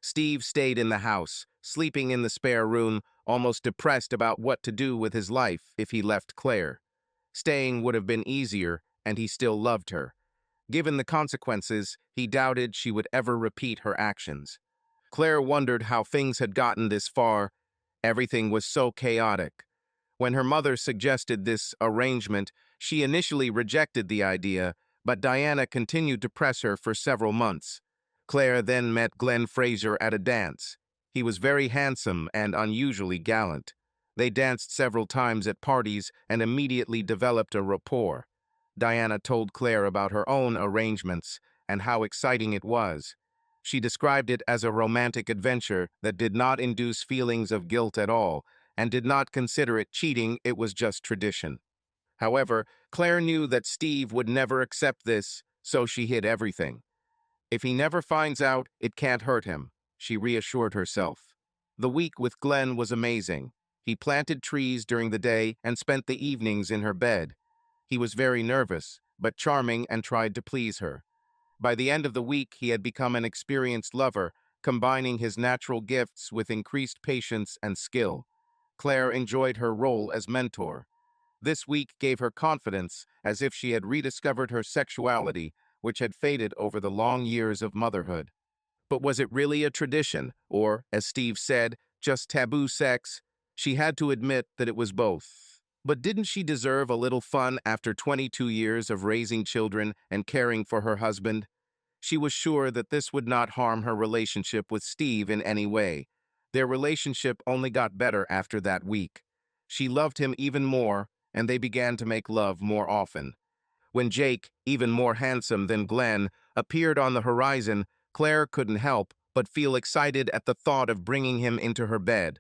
Steve stayed in the house, sleeping in the spare room, almost depressed about what to do with his life if he left Claire. Staying would have been easier, and he still loved her. Given the consequences, he doubted she would ever repeat her actions. Claire wondered how things had gotten this far. Everything was so chaotic. When her mother suggested this arrangement, she initially rejected the idea, but Diana continued to press her for several months. Claire then met Glenn Fraser at a dance. He was very handsome and unusually gallant. They danced several times at parties and immediately developed a rapport. Diana told Claire about her own arrangements and how exciting it was. She described it as a romantic adventure that did not induce feelings of guilt at all, and did not consider it cheating, it was just tradition. However, Claire knew that Steve would never accept this, so she hid everything. If he never finds out, it can't hurt him, she reassured herself. The week with Glenn was amazing. He planted trees during the day and spent the evenings in her bed. He was very nervous, but charming and tried to please her. By the end of the week, he had become an experienced lover, combining his natural gifts with increased patience and skill. Claire enjoyed her role as mentor. This week gave her confidence, as if she had rediscovered her sexuality, which had faded over the long years of motherhood. But was it really a tradition, or, as Steve said, just taboo sex? She had to admit that it was both. But didn't she deserve a little fun after 22 years of raising children and caring for her husband? She was sure that this would not harm her relationship with Steve in any way. Their relationship only got better after that week. She loved him even more, and they began to make love more often. When Jake, even more handsome than Glenn, appeared on the horizon, Claire couldn't help but feel excited at the thought of bringing him into her bed.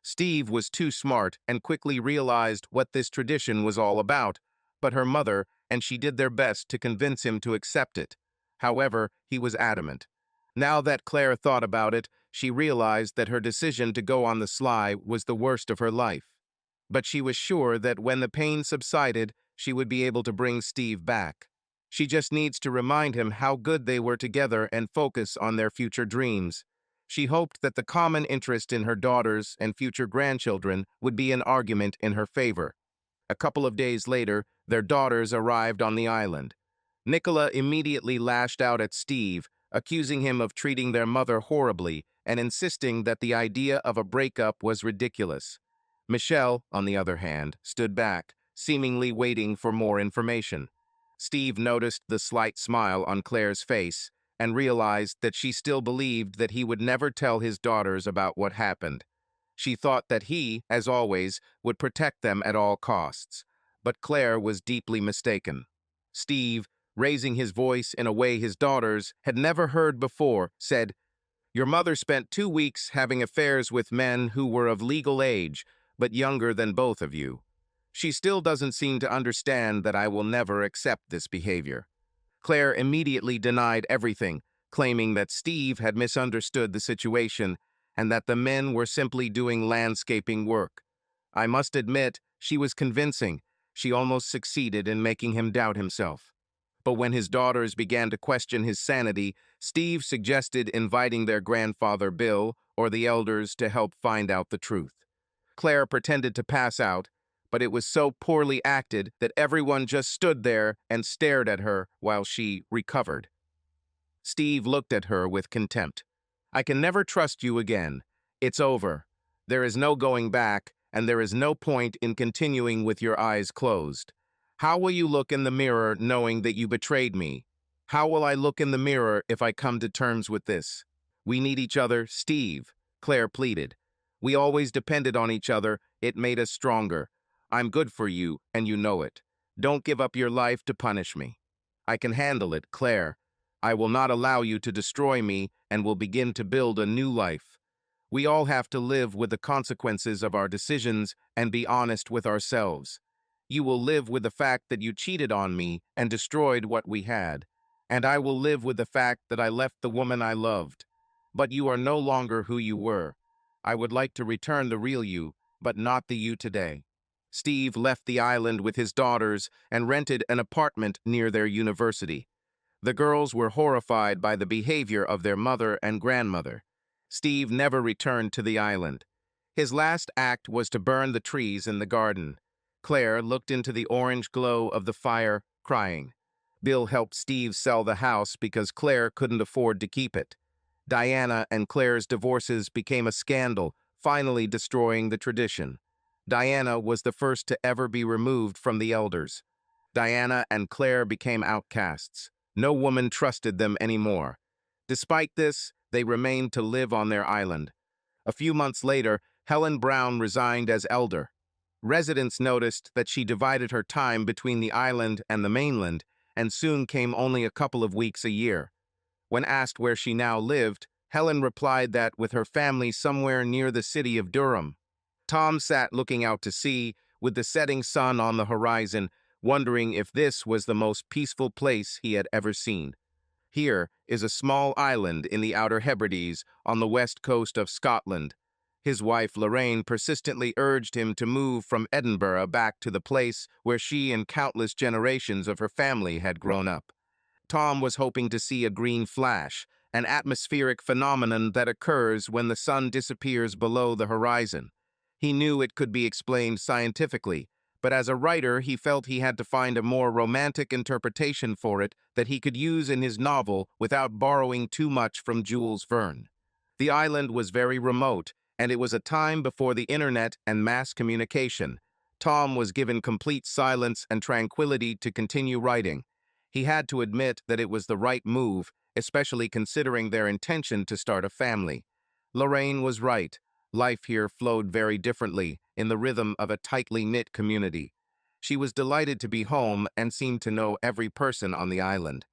Steve was too smart and quickly realized what this tradition was all about, but her mother and she did their best to convince him to accept it. However, he was adamant. Now that Claire thought about it, she realized that her decision to go on the sly was the worst of her life. But she was sure that when the pain subsided, she would be able to bring Steve back. She just needs to remind him how good they were together and focus on their future dreams. She hoped that the common interest in her daughters and future grandchildren would be an argument in her favor. A couple of days later, their daughters arrived on the island. Nicola immediately lashed out at Steve, accusing him of treating their mother horribly and insisting that the idea of a breakup was ridiculous. Michelle, on the other hand, stood back, seemingly waiting for more information. Steve noticed the slight smile on Claire's face and realized that she still believed that he would never tell his daughters about what happened. She thought that he, as always, would protect them at all costs. But Claire was deeply mistaken. Steve, raising his voice in a way his daughters had never heard before, said, "Your mother spent 2 weeks having affairs with men who were of legal age, but younger than both of you. She still doesn't seem to understand that I will never accept this behavior." Claire immediately denied everything, claiming that Steve had misunderstood the situation and that the men were simply doing landscaping work. I must admit, she was convincing. She almost succeeded in making him doubt himself. But when his daughters began to question his sanity, Steve suggested inviting their grandfather Bill or the elders to help find out the truth. Claire pretended to pass out, but it was so poorly acted that everyone just stood there and stared at her while she recovered. Steve looked at her with contempt. "I can never trust you again. It's over. There is no going back, and there is no point in continuing with your eyes closed. How will you look in the mirror knowing that you betrayed me? How will I look in the mirror if I come to terms with this? We need each other, Steve," Claire pleaded. "We always depended on each other. It made us stronger. I'm good for you, and you know it. Don't give up your life to punish me. I can handle it, Claire. I will not allow you to destroy me and will begin to build a new life. We all have to live with the consequences of our decisions and be honest with ourselves. You will live with the fact that you cheated on me and destroyed what we had, and I will live with the fact that I left the woman I loved. But you are no longer who you were. I would like to return the real you, but not the you today." Steve left the island with his daughters and rented an apartment near their university. The girls were horrified by the behavior of their mother and grandmother. Steve never returned to the island. His last act was to burn the trees in the garden. Claire looked into the orange glow of the fire, crying. Bill helped Steve sell the house because Claire couldn't afford to keep it. Diana and Claire's divorces became a scandal, finally destroying the tradition. Diana was the first to ever be removed from the elders. Diana and Claire became outcasts. No woman trusted them anymore. Despite this, they remained to live on their island. A few months later, Helen Brown resigned as elder. Residents noticed that she divided her time between the island and the mainland, and soon came only a couple of weeks a year. When asked where she now lived, Helen replied that with her family somewhere near the city of Durham. Tom sat looking out to sea, with the setting sun on the horizon, wondering if this was the most peaceful place he had ever seen. Here is a small island in the Outer Hebrides on the west coast of Scotland. His wife Lorraine persistently urged him to move from Edinburgh back to the place where she and countless generations of her family had grown up. Tom was hoping to see a green flash, an atmospheric phenomenon that occurs when the sun disappears below the horizon. He knew it could be explained scientifically, but as a writer he felt he had to find a more romantic interpretation for it that he could use in his novel without borrowing too much from Jules Verne. The island was very remote, and it was a time before the internet and mass communication. Tom was given complete silence and tranquility to continue writing. He had to admit that it was the right move, especially considering their intention to start a family. Lorraine was right. Life here flowed very differently, in the rhythm of a tightly knit community. She was delighted to be home and seemed to know every person on the island.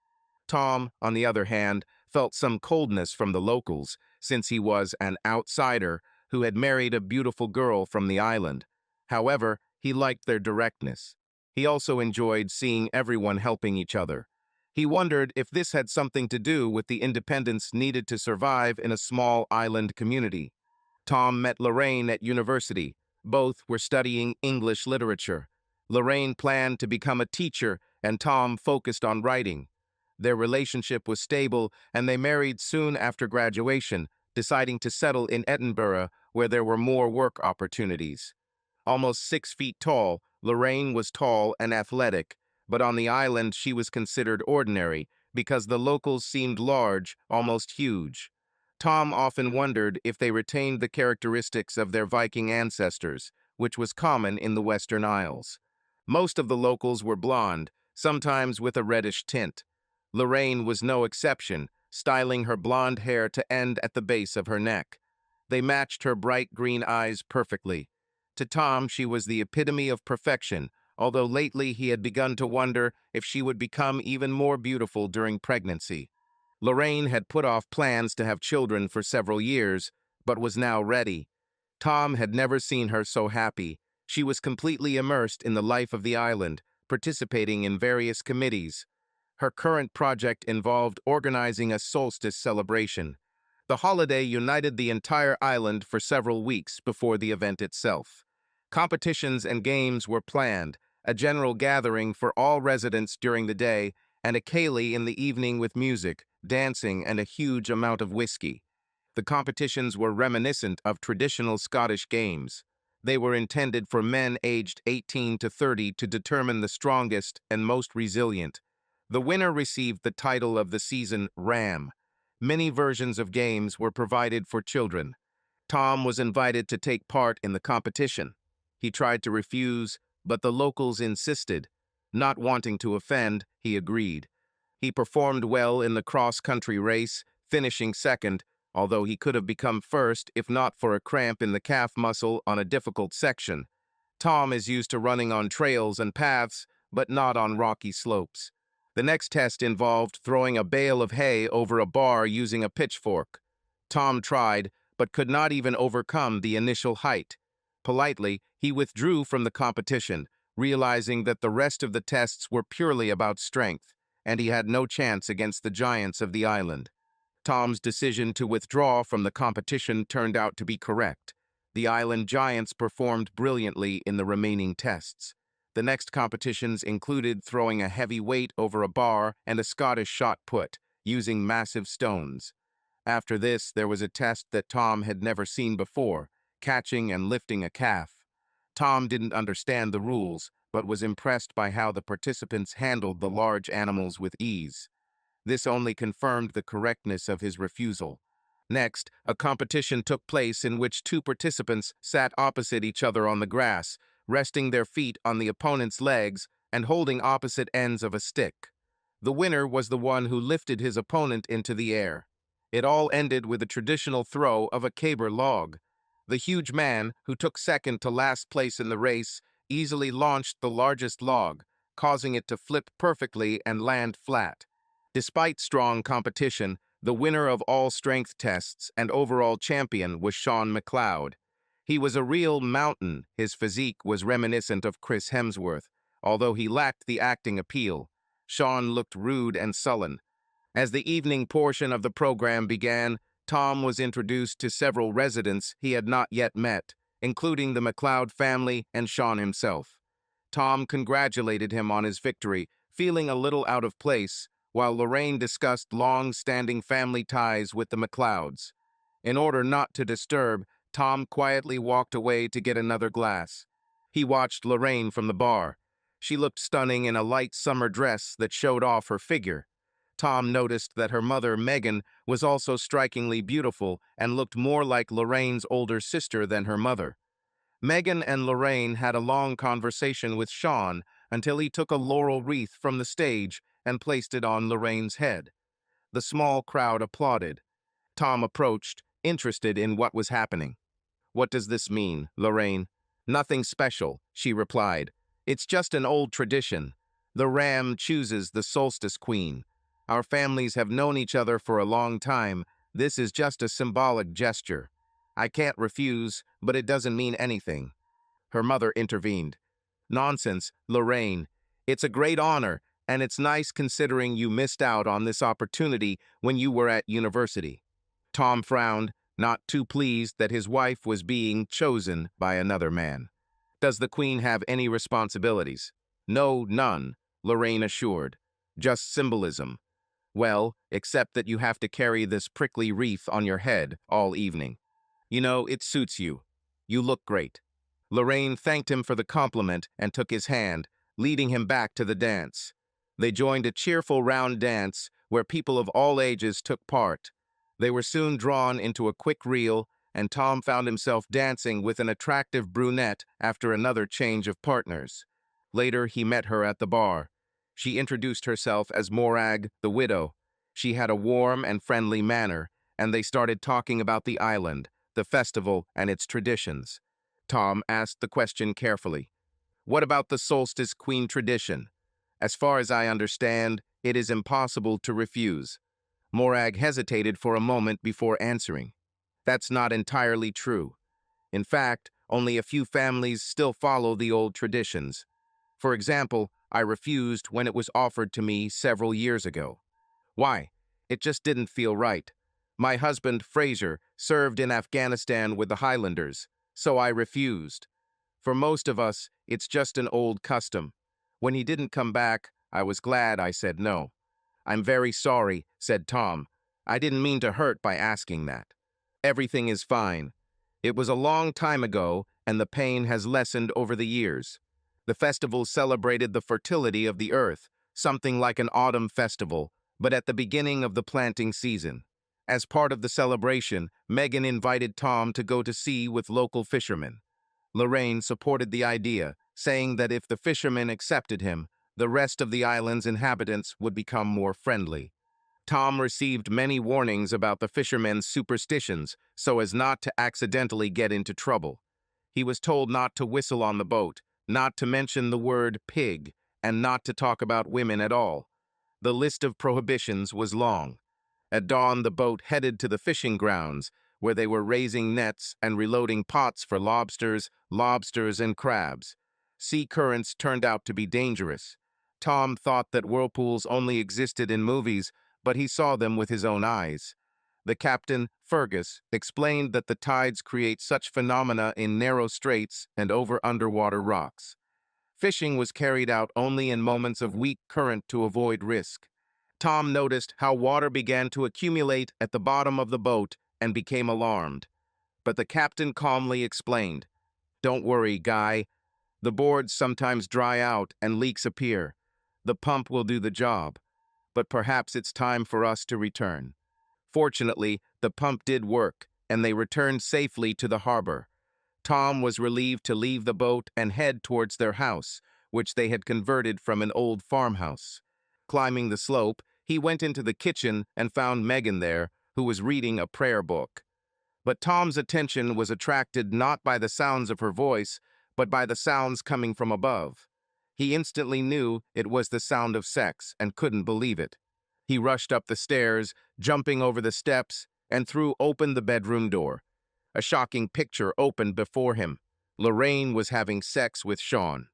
Tom, on the other hand, felt some coldness from the locals, since he was an outsider who had married a beautiful girl from the island. However, he liked their directness. He also enjoyed seeing everyone helping each other. He wondered if this had something to do with the independence needed to survive in a small island community. Tom met Lorraine at university. Both were studying English literature. Lorraine planned to become a teacher, and Tom focused on writing. Their relationship was stable, and they married soon after graduation, deciding to settle in Edinburgh, where there were more work opportunities. Almost 6 feet tall, Lorraine was tall and athletic, but on the island she was considered ordinary because the locals seemed large, almost huge. Tom often wondered if they retained the characteristics of their Viking ancestors, which was common in the Western Isles. Most of the locals were blonde, sometimes with a reddish tint. Lorraine was no exception, styling her blonde hair to end at the base of her neck. They matched her bright green eyes perfectly. To Tom, she was the epitome of perfection, although lately he had begun to wonder if she would become even more beautiful during pregnancy. Lorraine had put off plans to have children for several years, but was now ready. Tom had never seen her so happy. She was completely immersed in the life of the island, participating in various committees. Her current project involved organizing a solstice celebration. The holiday united the entire island for several weeks before the event itself. Competitions and games were planned, a general gathering for all residents during the day, and a ceilidh in the evening with music, dancing, and a huge amount of whiskey. The competitions were reminiscent of traditional Scottish games. They were intended for men aged 18 to 30 to determine the strongest and most resilient. The winner received the title of the season Ram. Many versions of games were provided for children. Tom was invited to take part in the competition. He tried to refuse, but the locals insisted. Not wanting to offend, he agreed. He performed well in the cross-country race, finishing second, although he could have become first if not for a cramp in the calf muscle on a difficult section. Tom is used to running on trails and paths, but not on rocky slopes. The next test involved throwing a bale of hay over a bar using a pitchfork. Tom tried, but could not even overcome the initial height. Politely, he withdrew from the competition, realizing that the rest of the tests were purely about strength, and he had no chance against the giants of the island. Tom's decision to withdraw from the competition turned out to be correct. The island giants performed brilliantly in the remaining tests. The next competitions included throwing a heavy weight over a bar and a Scottish shot put, using massive stones. After this, there was a test that Tom had never seen before, catching and lifting a calf. Tom didn't understand the rules, but was impressed by how the participants handled the large animals with ease. This only confirmed the correctness of his refusal. Next, a competition took place in which two participants sat opposite each other on the grass, resting their feet on the opponent's legs and holding opposite ends of a stick. The winner was the one who lifted his opponent into the air. It all ended with a traditional throw of a caber log. The huge man, who took second to last place in the race, easily launched the largest log, causing it to flip perfectly and land flat. Despite strong competition, the winner of all strength tests and overall champion was Sean McLeod. He was a real mountain. His physique was reminiscent of Chris Hemsworth, although he lacked the acting appeal. Sean looked rude and sullen. As the evening portion of the program began, Tom was introduced to several residents he had not yet met, including the McLeod family and Sean himself. Tom congratulated him on his victory, feeling a little out of place, while Lorraine discussed long-standing family ties with the McLeods. In order not to disturb, Tom quietly walked away to get another glass. He watched Lorraine from the bar. She looked stunning in a light summer dress that showed off her figure. Tom noticed that her mother, Megan, was also strikingly beautiful and looked more like Lorraine's older sister than her mother. Megan and Lorraine had a long conversation with Sean until he took a laurel wreath from the stage and placed it on Lorraine's head. The small crowd applauded. Tom approached, interested in what was happening. "What does this mean, Lorraine?" "Nothing special," she replied. "It's just an old tradition. The ram chooses the solstice queen. Our families have known each other for a long time. This is just a symbolic gesture. I can't refuse, but it doesn't mean anything." Her mother intervened. "Nonsense, Lorraine. It's a great honor, and it's nice considering you missed out on this opportunity when you were at university." Tom frowned, not too pleased that his wife was being chosen by another man. "Does the queen have any responsibilities?" "No, none," Lorraine assured. "Just symbolism." "Well, except that you have to carry this prickly wreath on your head all evening. You know, it suits you. You look great." Lorraine thanked him for the compliment and took his hand, leading him back to the dance. They joined a cheerful round dance where people of all ages took part. They were soon drawn into a quick reel, and Tom found himself dancing with an attractive brunette after another change of partners. Later, he met her at the bar. She introduced herself as Morag, the widow. She had a warm and friendly manner, and they started talking about the island, the festival, and its traditions. Tom asked the question carefully. "What about the solstice queen tradition?" "As far as I understand, it is impossible to refuse." Morag hesitated for a moment before answering. "That's not entirely true. In fact, only a few families still follow the old traditions. For example, I refused when it was offered to me several years ago." "Why?" "It just didn't feel right. My husband, Fraser, served in Afghanistan with the Highlanders, so I refused. For most of us, it's just an old custom. When he didn't come back, I was glad I said no." "I'm very sorry," said Tom. "I didn't mean to hurt by asking that." "Everything is fine. It was a long time ago, and the pain has lessened over the years." The festival celebrated the fertility of the earth, something like an autumn festival, but at the beginning of the planting season. As part of the celebration, Megan invited Tom to go to sea with local fishermen. Lorraine supported the idea, saying that if the fishermen accepted him, the rest of the island's inhabitants would become more friendly. Tom received many warnings about the fishermen's superstitions so as not to accidentally get into trouble. He was told not to whistle on the boat, not to mention the word pig, and not to talk about women at all. The list of prohibitions was long. At dawn, the boat headed to the fishing grounds, where they were raising nets and reloading pots for lobsters, and crabs. Sea currents turned out to be dangerous. Tom thought that whirlpools only existed in movies, but he saw them with his own eyes. The captain, Fergus, explained that the tides create such phenomena in narrow straits and over underwater rocks. Fishing was carried out only in moments of weak current to avoid risk. Tom noticed how water began to accumulate at the bottom of the boat and became alarmed. But the captain calmly explained, Don't worry, Guy. The boards sometimes dry out and leaks appear. The pump will do the job, but perhaps it's time for us to return. Fortunately, the pump did work, and they returned safely to the harbor. Tom was relieved to leave the boat and head towards their house, which they had converted from an old farmhouse. Climbing the slope, he went into the kitchen and found Megan there, who was reading a prayer book. But Tom's attention was attracted not by the sounds of her voice, but by the sounds coming from above. He instantly knew it was the sound of sex and couldn't believe it. He rushed up the stairs, jumping over the steps, and threw open the bedroom door. A shocking picture opened before him. Lorraine was having sex with Sean.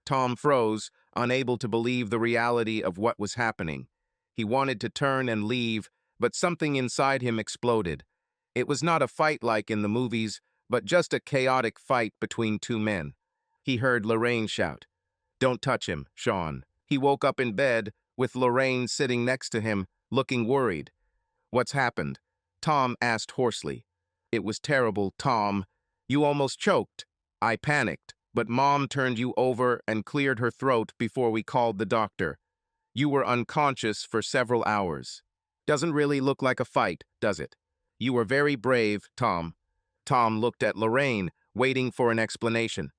Tom froze, unable to believe the reality of what was happening. He wanted to turn and leave, but something inside him exploded. It was not a fight like in the movies, but just a chaotic fight between two men. He heard Lorraine shout, "Don't touch him, Sean." He woke up in bed, with Lorraine sitting next to him, looking worried. "What's happened?" Tom asked hoarsely. "It was terrible, Tom. You almost choked." "I panicked, but Mom turned you over and cleared her throat before we called the doctor. You were unconscious for several hours. Doesn't really look like a fight, does it?" "You were very brave, Tom." Tom looked at Lorraine, waiting for an explanation.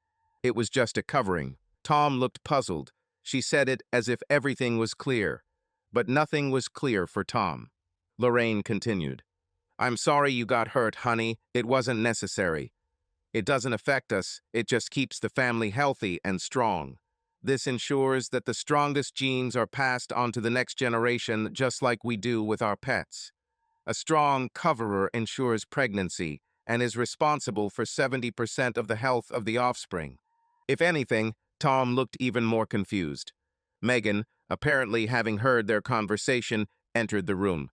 "It was just a covering." Tom looked puzzled. She said it as if everything was clear. But nothing was clear for Tom. Lorraine continued, "I'm sorry you got hurt, honey. It wasn't necessary. It doesn't affect us. It just keeps the family healthy and strong. This ensures that the strongest genes are passed on to the next generation, just like we do with our pets. A strong coverer ensures pregnancy and is responsible for 70% of the health of the offspring." If anything, Tom looked even more confused. Megan, apparently having heard their conversation, entered the room.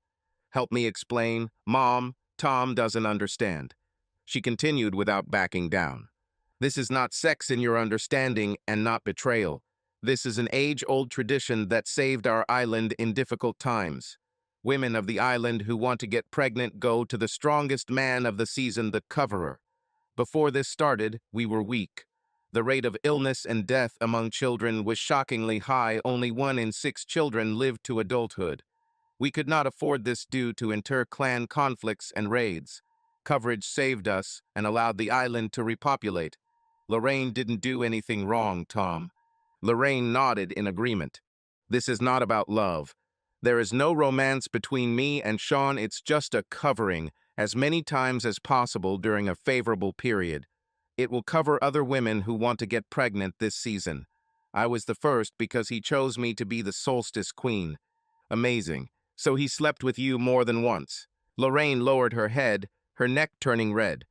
"Help me explain, Mom. Tom doesn't understand." She continued without backing down. "This is not sex in your understanding and not betrayal. This is an age-old tradition that saved our island in difficult times. Women of the island who want to get pregnant go to the strongest man of the season, the coverer. Before this started, we were weak. The rate of illness and death among children was shockingly high. Only 1 in 6 children lived to adulthood. We could not afford this due to inter-clan conflicts and raids. Coverage saved us and allowed the island to repopulate. Lorraine didn't do anything wrong, Tom." Lorraine nodded in agreement. "This is not about love. There is no romance between me and Sean. It's just a covering, as many times as possible during a favorable period. It will cover other women who want to get pregnant this season. I was the first because he chose me to be the solstice queen." "Amazing. So he slept with you more than once." Lorraine lowered her head, her neck turning red.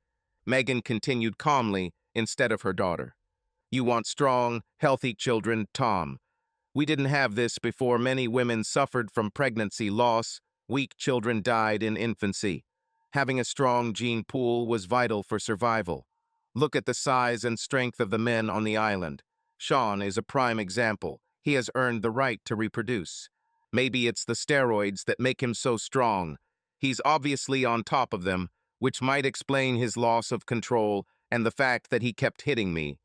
Megan continued calmly instead of her daughter. "You want strong, healthy children, Tom. We didn't have this before. Many women suffered from pregnancy loss. Weak children died in infancy. Having a strong gene pool was vital for survival. Look at the size and strength of the men on the island. Sean is a prime example. He has earned the right to reproduce. Maybe it's the steroids that make him so strong. He's obviously on top of them, which might explain his loss of control and the fact that he kept hitting me.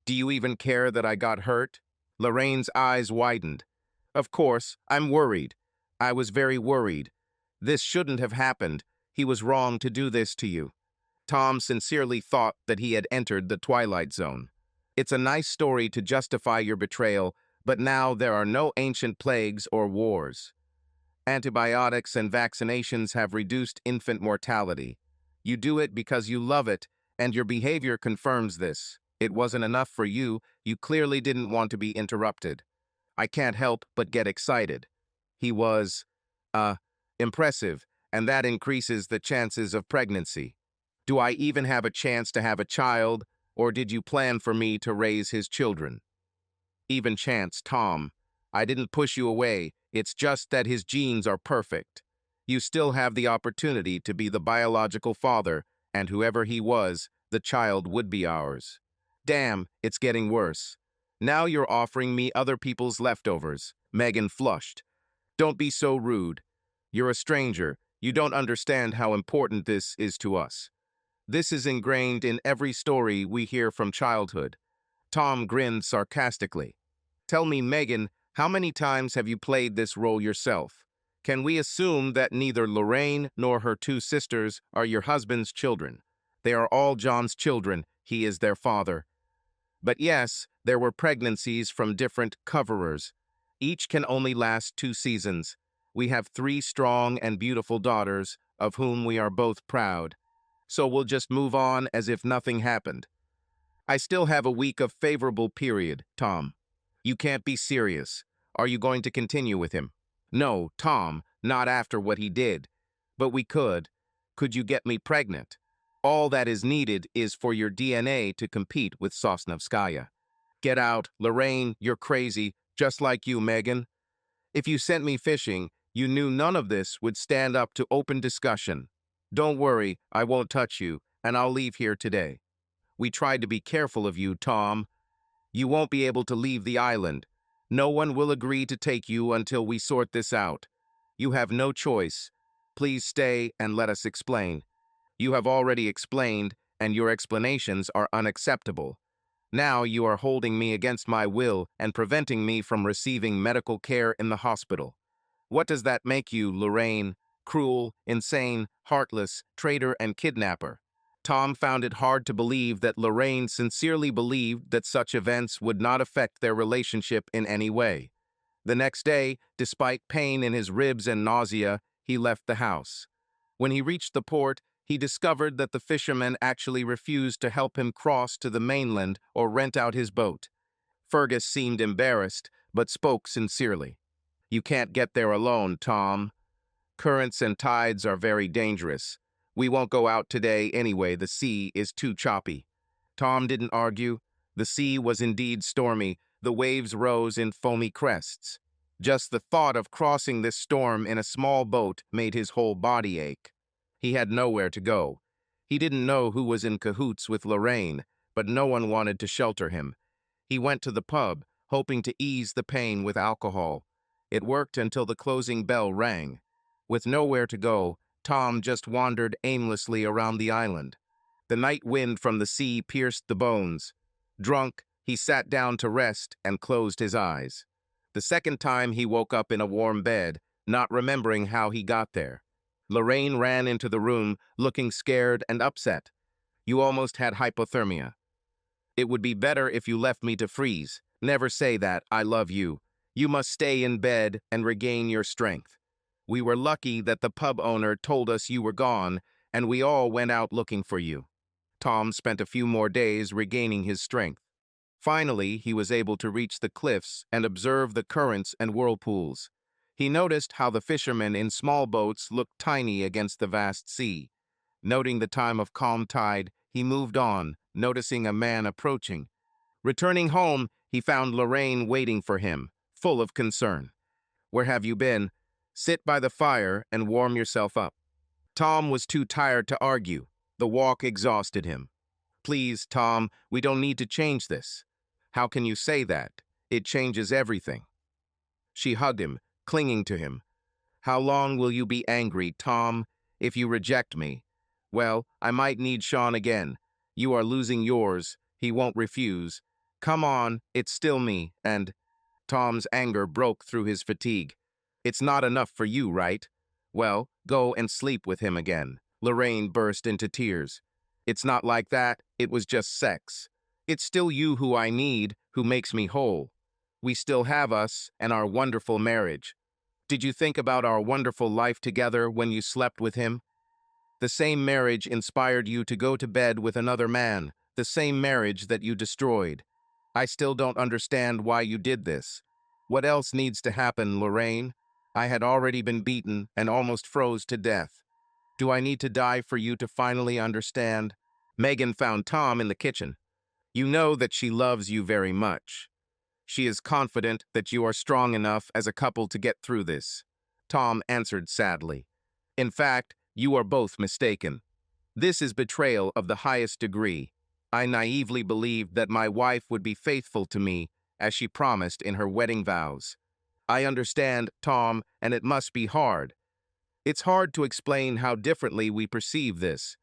Do you even care that I got hurt?" Lorraine's eyes widened. "Of course, I'm worried. I was very worried. This shouldn't have happened. He was wrong to do this to you." Tom sincerely thought that he had entered the Twilight Zone. "It's a nice story to justify your betrayal, but now there are no ancient plagues or wars. Antibiotics and vaccinations have reduced infant mortality. You do it because you love it, and your behavior confirms this. It wasn't enough for you. You clearly didn't want to be interrupted." I can't help but get excited. He was, impressive, and that increases the chances of pregnancy. Do I even have a chance to have a child, or did you plan for me to raise his children? Even chance, Tom. I didn't push you away. It's just that his genes are perfect. You still have the opportunity to be the biological father, and whoever he was, the child would be ours. Damn, it's getting worse. Now you're offering me other people's leftovers. Megan flushed. Don't be so rude. You're a stranger. You don't understand how important this is to us. This is ingrained in every story we hear from childhood. Tom grinned sarcastically. Tell me, Megan, how many times have you played this role yourself? Can we assume that neither Lorraine nor her two sisters are your husband's children? They are all John's children. He is their father. But yes, there were pregnancies from different coverers. Each can only last 2 seasons. We have 3 strong and beautiful daughters, of whom we are both proud. So we'll just move on as if nothing happened. I still have a week of favorable period, Tom. You can't be serious. Are you going to continue with him? No, Tom, not after what he did. But we could. Could you get me pregnant? All that is needed is for your DNA to compete with Sosnovskaya. Get out, Lorraine, you're crazy, just like you, Megan. If you sent me fishing, you knew none of this would stand up to open discussion. Don't worry, I won't touch you, and I'll leave here today. We tried to be careful of you, Tom. You won't be able to leave the island. No one will agree to take you until we sort this out. You have no choice. Please stay and let us explain. You have already explained, and your explanations are unacceptable. Now you are holding me against my will and preventing me from receiving medical care in the hospital. What does that make you, Lorraine? Cruel, insane, heartless, traitor, and kidnapper. Tom found it hard to believe that Lorraine sincerely believed that such events would not affect their relationship in any way. The next day, despite pain in his ribs and nausea, he left the house. When he reached the port, he discovered that the fisherman actually refused to help him cross to the mainland or rent out his boat. Fergus seemed embarrassed, but spoke sincerely. You can't get there alone, Tom. Currents and tides are very dangerous. We won't go out today anyway, the sea is too choppy. Tom didn't argue. The sea was indeed stormy, the waves rose in foamy crests. Just the thought of crossing this storm in a small boat made his whole body ache. He had nowhere to go. He didn't know who was in cahoots with Lorraine, but no one wanted to shelter him. He went to the pub, hoping to ease the pain with alcohol. It worked until the closing bell rang. With nowhere to go, Tom just wandered aimlessly around the island. The night wind from the sea pierced the bones. Drunk, he sat down to rest and closed his eyes. The second time he woke up in a warm bed, not remembering how he got there. Lorraine ran into the room, looking scared and upset. You almost had hypothermia. It would be better if you left me to freeze. Never say that, I love you. You must stay in bed and regain your strength. We were lucky that the pub owner told us you were gone, and we all went out looking for you. Tom spent a few more days regaining his strength. Finally, he was able to reach the cliffs and observe the currents and whirlpools. He noticed how the fishermen in small boats looked tiny against the vast sea. Noting the time of calm tide, he moved on, noticing a man approaching. Returning home, he found Lorraine waiting for him, full of concern. Where have you been? Sit by the fire and warm yourself up. Tom was too tired to argue. The walk exhausted him. Please, Tom, we don't need to change this. How can you say that? It changes everything. She hugged him, clinging to him. How long will you be angry, Tom, if you reject me? Well, I might need Sean again. You are losing yours. He won't refuse. Come on, it's still me, and... Tom's anger broke through his fatigue. It's not enough for you, right? Well, go and sleep with him again. Lorraine burst into tears. It's not like that. It was just sex. It's still you who I need, who makes me whole. We still have us and our wonderful marriage. Did you think about our wonderful life together when you slept with him? The same marriage inspired you to go to bed with another man, the same marriage that you destroyed. I still don't understand why you did this. What else needs to happen, Lorraine? I had already been beaten and almost froze to death. Do I need to die for you to finally understand? Megan found Tom in the kitchen. You know that she loves you very much. She is confident that you are strong enough as a couple to get through this. Tom answered sadly. In fact, you are both mistaken. This is betrayal of the highest degree. I naively believed that my wife would be faithful to me, as she promised in her wedding vows. I understand, Tom, and it must be hard. It's hard to explain how differently we perceive this.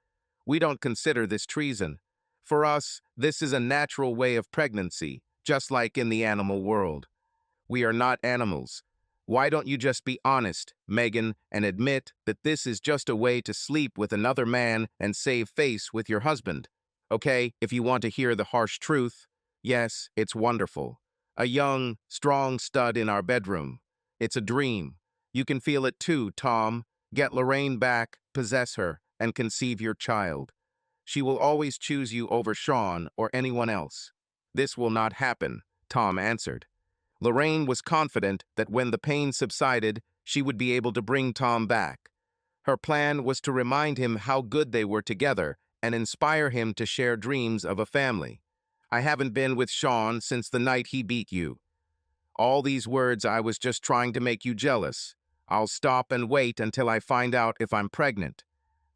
We don't consider this treason. For us, this is a natural way of pregnancy, just like in the animal world. We are not animals. Why don't you just be honest, Megan, and admit that this is just a way to sleep with another man and save face with your husband? Okay, if you want to hear the harsh truth, yes, it's wonderful. A young, strong stud in our bedroom. It's a dream. You can feel it too, Tom. Get Lorraine back, possess her, and conceive your child. She will always choose you over Sean or anyone else. This will not happen, Tom answered. Lorraine was confident that when the pain subsided, she would be able to bring Tom back. Her plan was to remind him how good they were together and inspire him to share dreams of a family. I haven't been with Sean since the night he beat you. All these words, I was just trying to make you jealous. I'll stop and wait until I find out if I'm pregnant.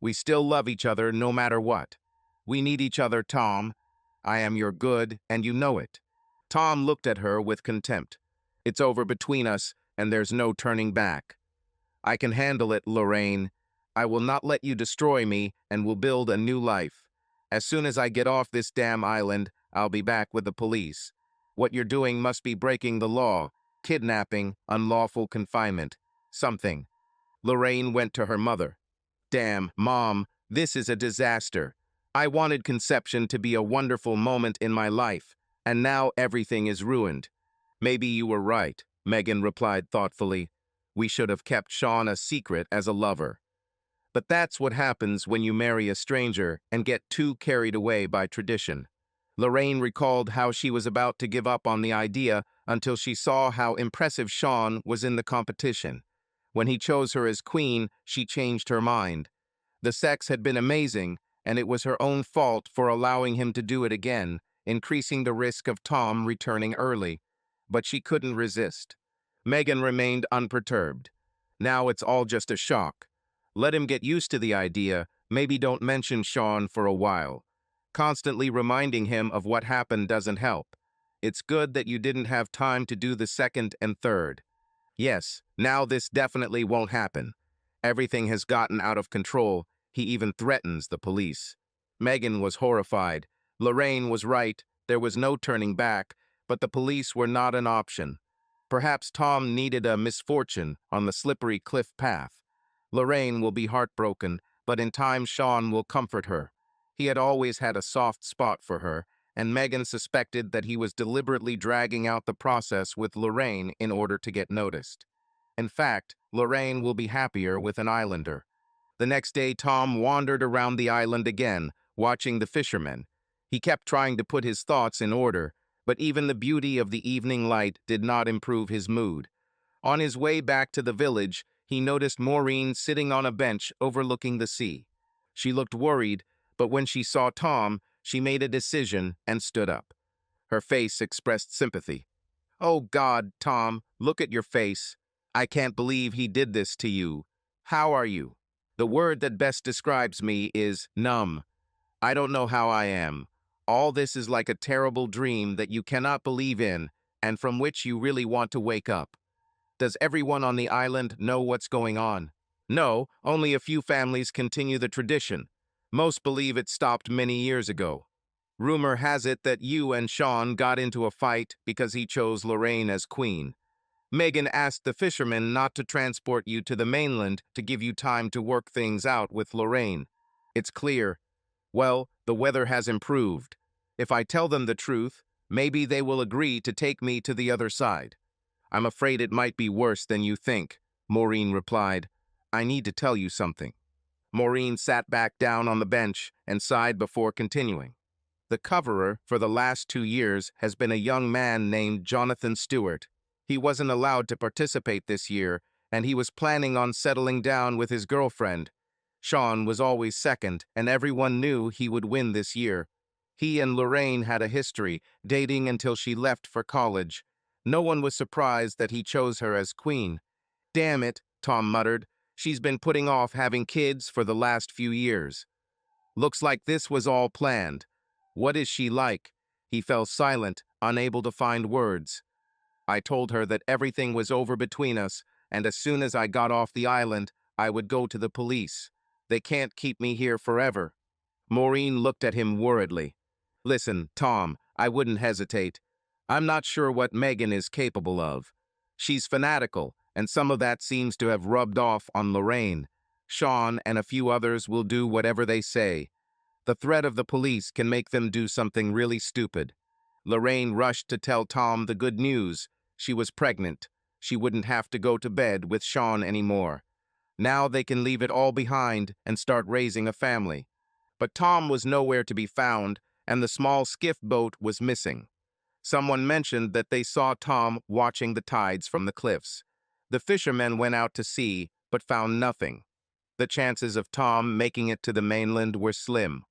We still love each other no matter what. We need each other, Tom. I am your good, and you know it. Tom looked at her with contempt. It's over between us, and there's no turning back. I can handle it, Lorraine. I will not let you destroy me, and will build a new life. As soon as I get off this damn island, I'll be back with the police. What you're doing must be breaking the law. Kidnapping, unlawful confinement. Something. Lorraine went to her mother. Damn, Mom, this is a disaster. I wanted conception to be a wonderful moment in my life, and now everything is ruined. Maybe you were right, Megan replied thoughtfully. We should have kept Sean a secret as a lover. But that's what happens when you marry a stranger and get too carried away by tradition. Lorraine recalled how she was about to give up on the idea until she saw how impressive Sean was in the competition. When he chose her as queen, she changed her mind. The sex had been amazing, and it was her own fault for allowing him to do it again, increasing the risk of Tom returning early. But she couldn't resist. Megan remained unperturbed. Now it's all just a shock. Let him get used to the idea, maybe don't mention Sean for a while. Constantly reminding him of what happened doesn't help. It's good that you didn't have time to do the second and third. Yes, now this definitely won't happen. Everything has gotten out of control. He even threatens the police. Megan was horrified. Lorraine was right. There was no turning back, but the police were not an option. Perhaps Tom needed a misfortune on the slippery cliff path. Lorraine will be heartbroken, but in time Sean will comfort her. He had always had a soft spot for her, and Megan suspected that he was deliberately dragging out the process with Lorraine in order to get noticed. In fact, Lorraine will be happier with an islander. The next day, Tom wandered around the island again, watching the fishermen. He kept trying to put his thoughts in order, but even the beauty of the evening light did not improve his mood. On his way back to the village, he noticed Maureen sitting on a bench overlooking the sea. She looked worried, but when she saw Tom, she made a decision and stood up. Her face expressed sympathy. "Oh God, Tom, look at your face. I can't believe he did this to you. How are you?" The word that best describes me is numb. I don't know how I am. All this is like a terrible dream that you cannot believe in and from which you really want to wake up. Does everyone on the island know what's going on? No, only a few families continue the tradition. Most believe it stopped many years ago. Rumor has it that you and Sean got into a fight because he chose Lorraine as queen. Megan asked the fishermen not to transport you to the mainland to give you time to work things out with Lorraine. It's clear. Well, the weather has improved. If I tell them the truth, maybe they will agree to take me to the other side. I'm afraid it might be worse than you think, Maureen replied. I need to tell you something. Maureen sat back down on the bench and sighed before continuing. The coverer for the last 2 years has been a young man named Jonathan Stewart. He wasn't allowed to participate this year, and he was planning on settling down with his girlfriend. Sean was always second, and everyone knew he would win this year. He and Lorraine had a history, dating until she left for college. No one was surprised that he chose her as queen. Damn it, Tom muttered. She's been putting off having kids for the last few years. Looks like this was all planned. What is she like? He fell silent, unable to find words. I told her that everything was over between us, and as soon as I got off the island, I would go to the police. They can't keep me here forever. Maureen looked at him worriedly. Listen, Tom, I wouldn't hesitate. I'm not sure what Megan is capable of. She's fanatical, and some of that seems to have rubbed off on Lorraine. Sean and a few others will do whatever they say. The threat of the police can make them do something really stupid. Lorraine rushed to tell Tom the good news. She was pregnant. She wouldn't have to go to bed with Sean anymore. Now they can leave it all behind and start raising a family. But Tom was nowhere to be found, and the small skiff boat was missing. Someone mentioned that they saw Tom watching the tides from the cliffs. The fishermen went out to sea, but found nothing. The chances of Tom making it to the mainland were slim.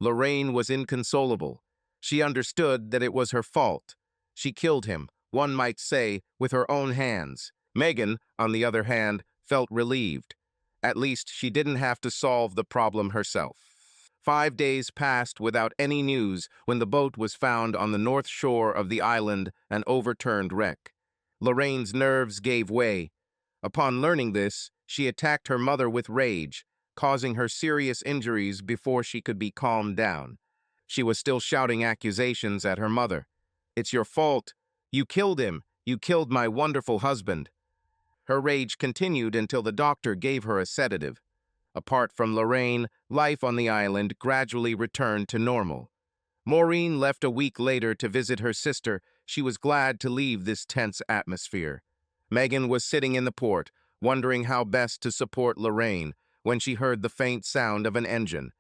Lorraine was inconsolable. She understood that it was her fault. She killed him, one might say, with her own hands. Megan, on the other hand, felt relieved. At least she didn't have to solve the problem herself. 5 days passed without any news when the boat was found on the north shore of the island, an overturned wreck. Lorraine's nerves gave way. Upon learning this, she attacked her mother with rage, causing her serious injuries before she could be calmed down. She was still shouting accusations at her mother. "It's your fault. You killed him. You killed my wonderful husband." Her rage continued until the doctor gave her a sedative. Apart from Lorraine, life on the island gradually returned to normal. Maureen left a week later to visit her sister. She was glad to leave this tense atmosphere. Megan was sitting in the port, wondering how best to support Lorraine, when she heard the faint sound of an engine.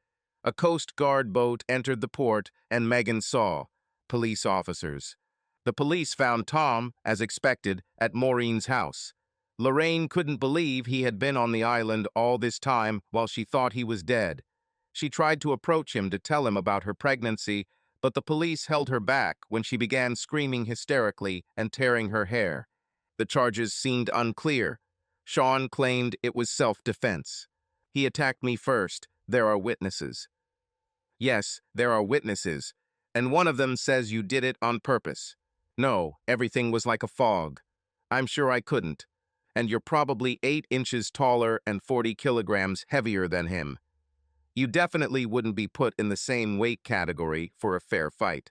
A Coast Guard boat entered the port, and Megan saw police officers. The police found Tom, as expected, at Maureen's house. Lorraine couldn't believe he had been on the island all this time while she thought he was dead. She tried to approach him to tell him about her pregnancy, but the police held her back when she began screaming hysterically and tearing her hair. The charges seemed unclear. Sean claimed it was self-defense. "He attacked me first. There are witnesses." "Yes, there are witnesses, and one of them says you did it on purpose." "No, everything was like a fog." "I'm sure I couldn't. And you're probably 8 inches taller and 40 kilograms heavier than him. You definitely wouldn't be put in the same weight category for a fair fight."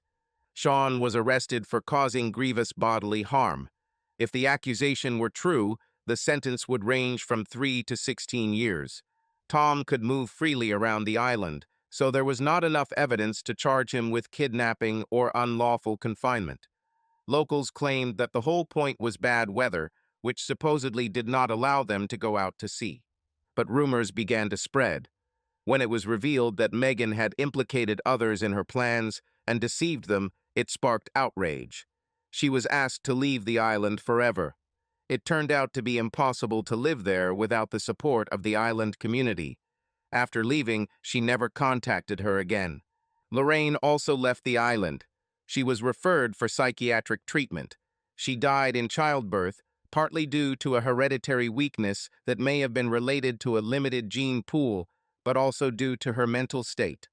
Sean was arrested for causing grievous bodily harm. If the accusation were true, the sentence would range from 3 to 16 years. Tom could move freely around the island, so there was not enough evidence to charge him with kidnapping or unlawful confinement. Locals claimed that the whole point was bad weather, which supposedly did not allow them to go out to sea. But rumors began to spread. When it was revealed that Megan had implicated others in her plans and deceived them, it sparked outrage. She was asked to leave the island forever. It turned out to be impossible to live there without the support of the island community. After leaving, she never contacted her again. Lorraine also left the island. She was referred for psychiatric treatment. She died in childbirth, partly due to a hereditary weakness that may have been related to a limited gene pool, but also due to her mental state.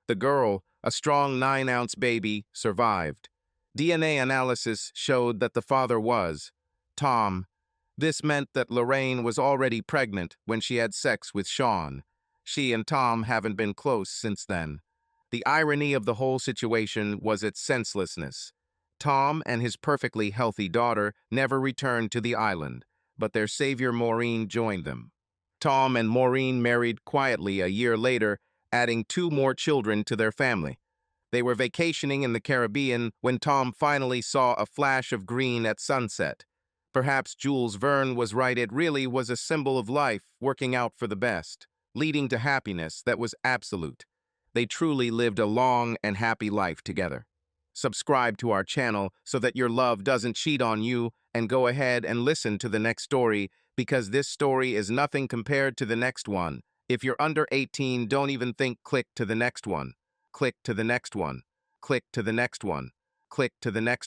The girl, a strong 9-ounce baby, survived. DNA analysis showed that the father was Tom. This meant that Lorraine was already pregnant when she had sex with Sean. She and Tom haven't been close since then. The irony of the whole situation was its senselessness. Tom and his perfectly healthy daughter never returned to the island, but their savior Maureen joined them. Tom and Maureen married quietly a year later, adding 2 more children to their family. They were vacationing in the Caribbean when Tom finally saw a flash of green at sunset. Perhaps Jules Verne was right, it really was a symbol of life working out for the best, leading to happiness that was absolute. They truly lived a long and happy life together. Subscribe to our channel so that your love doesn't cheat on you, and go ahead and listen to the next story, because this story is nothing compared to the next one. If you're under 18, don't even think, click to the next one. Click to the next one. Click to the next one. Click to the next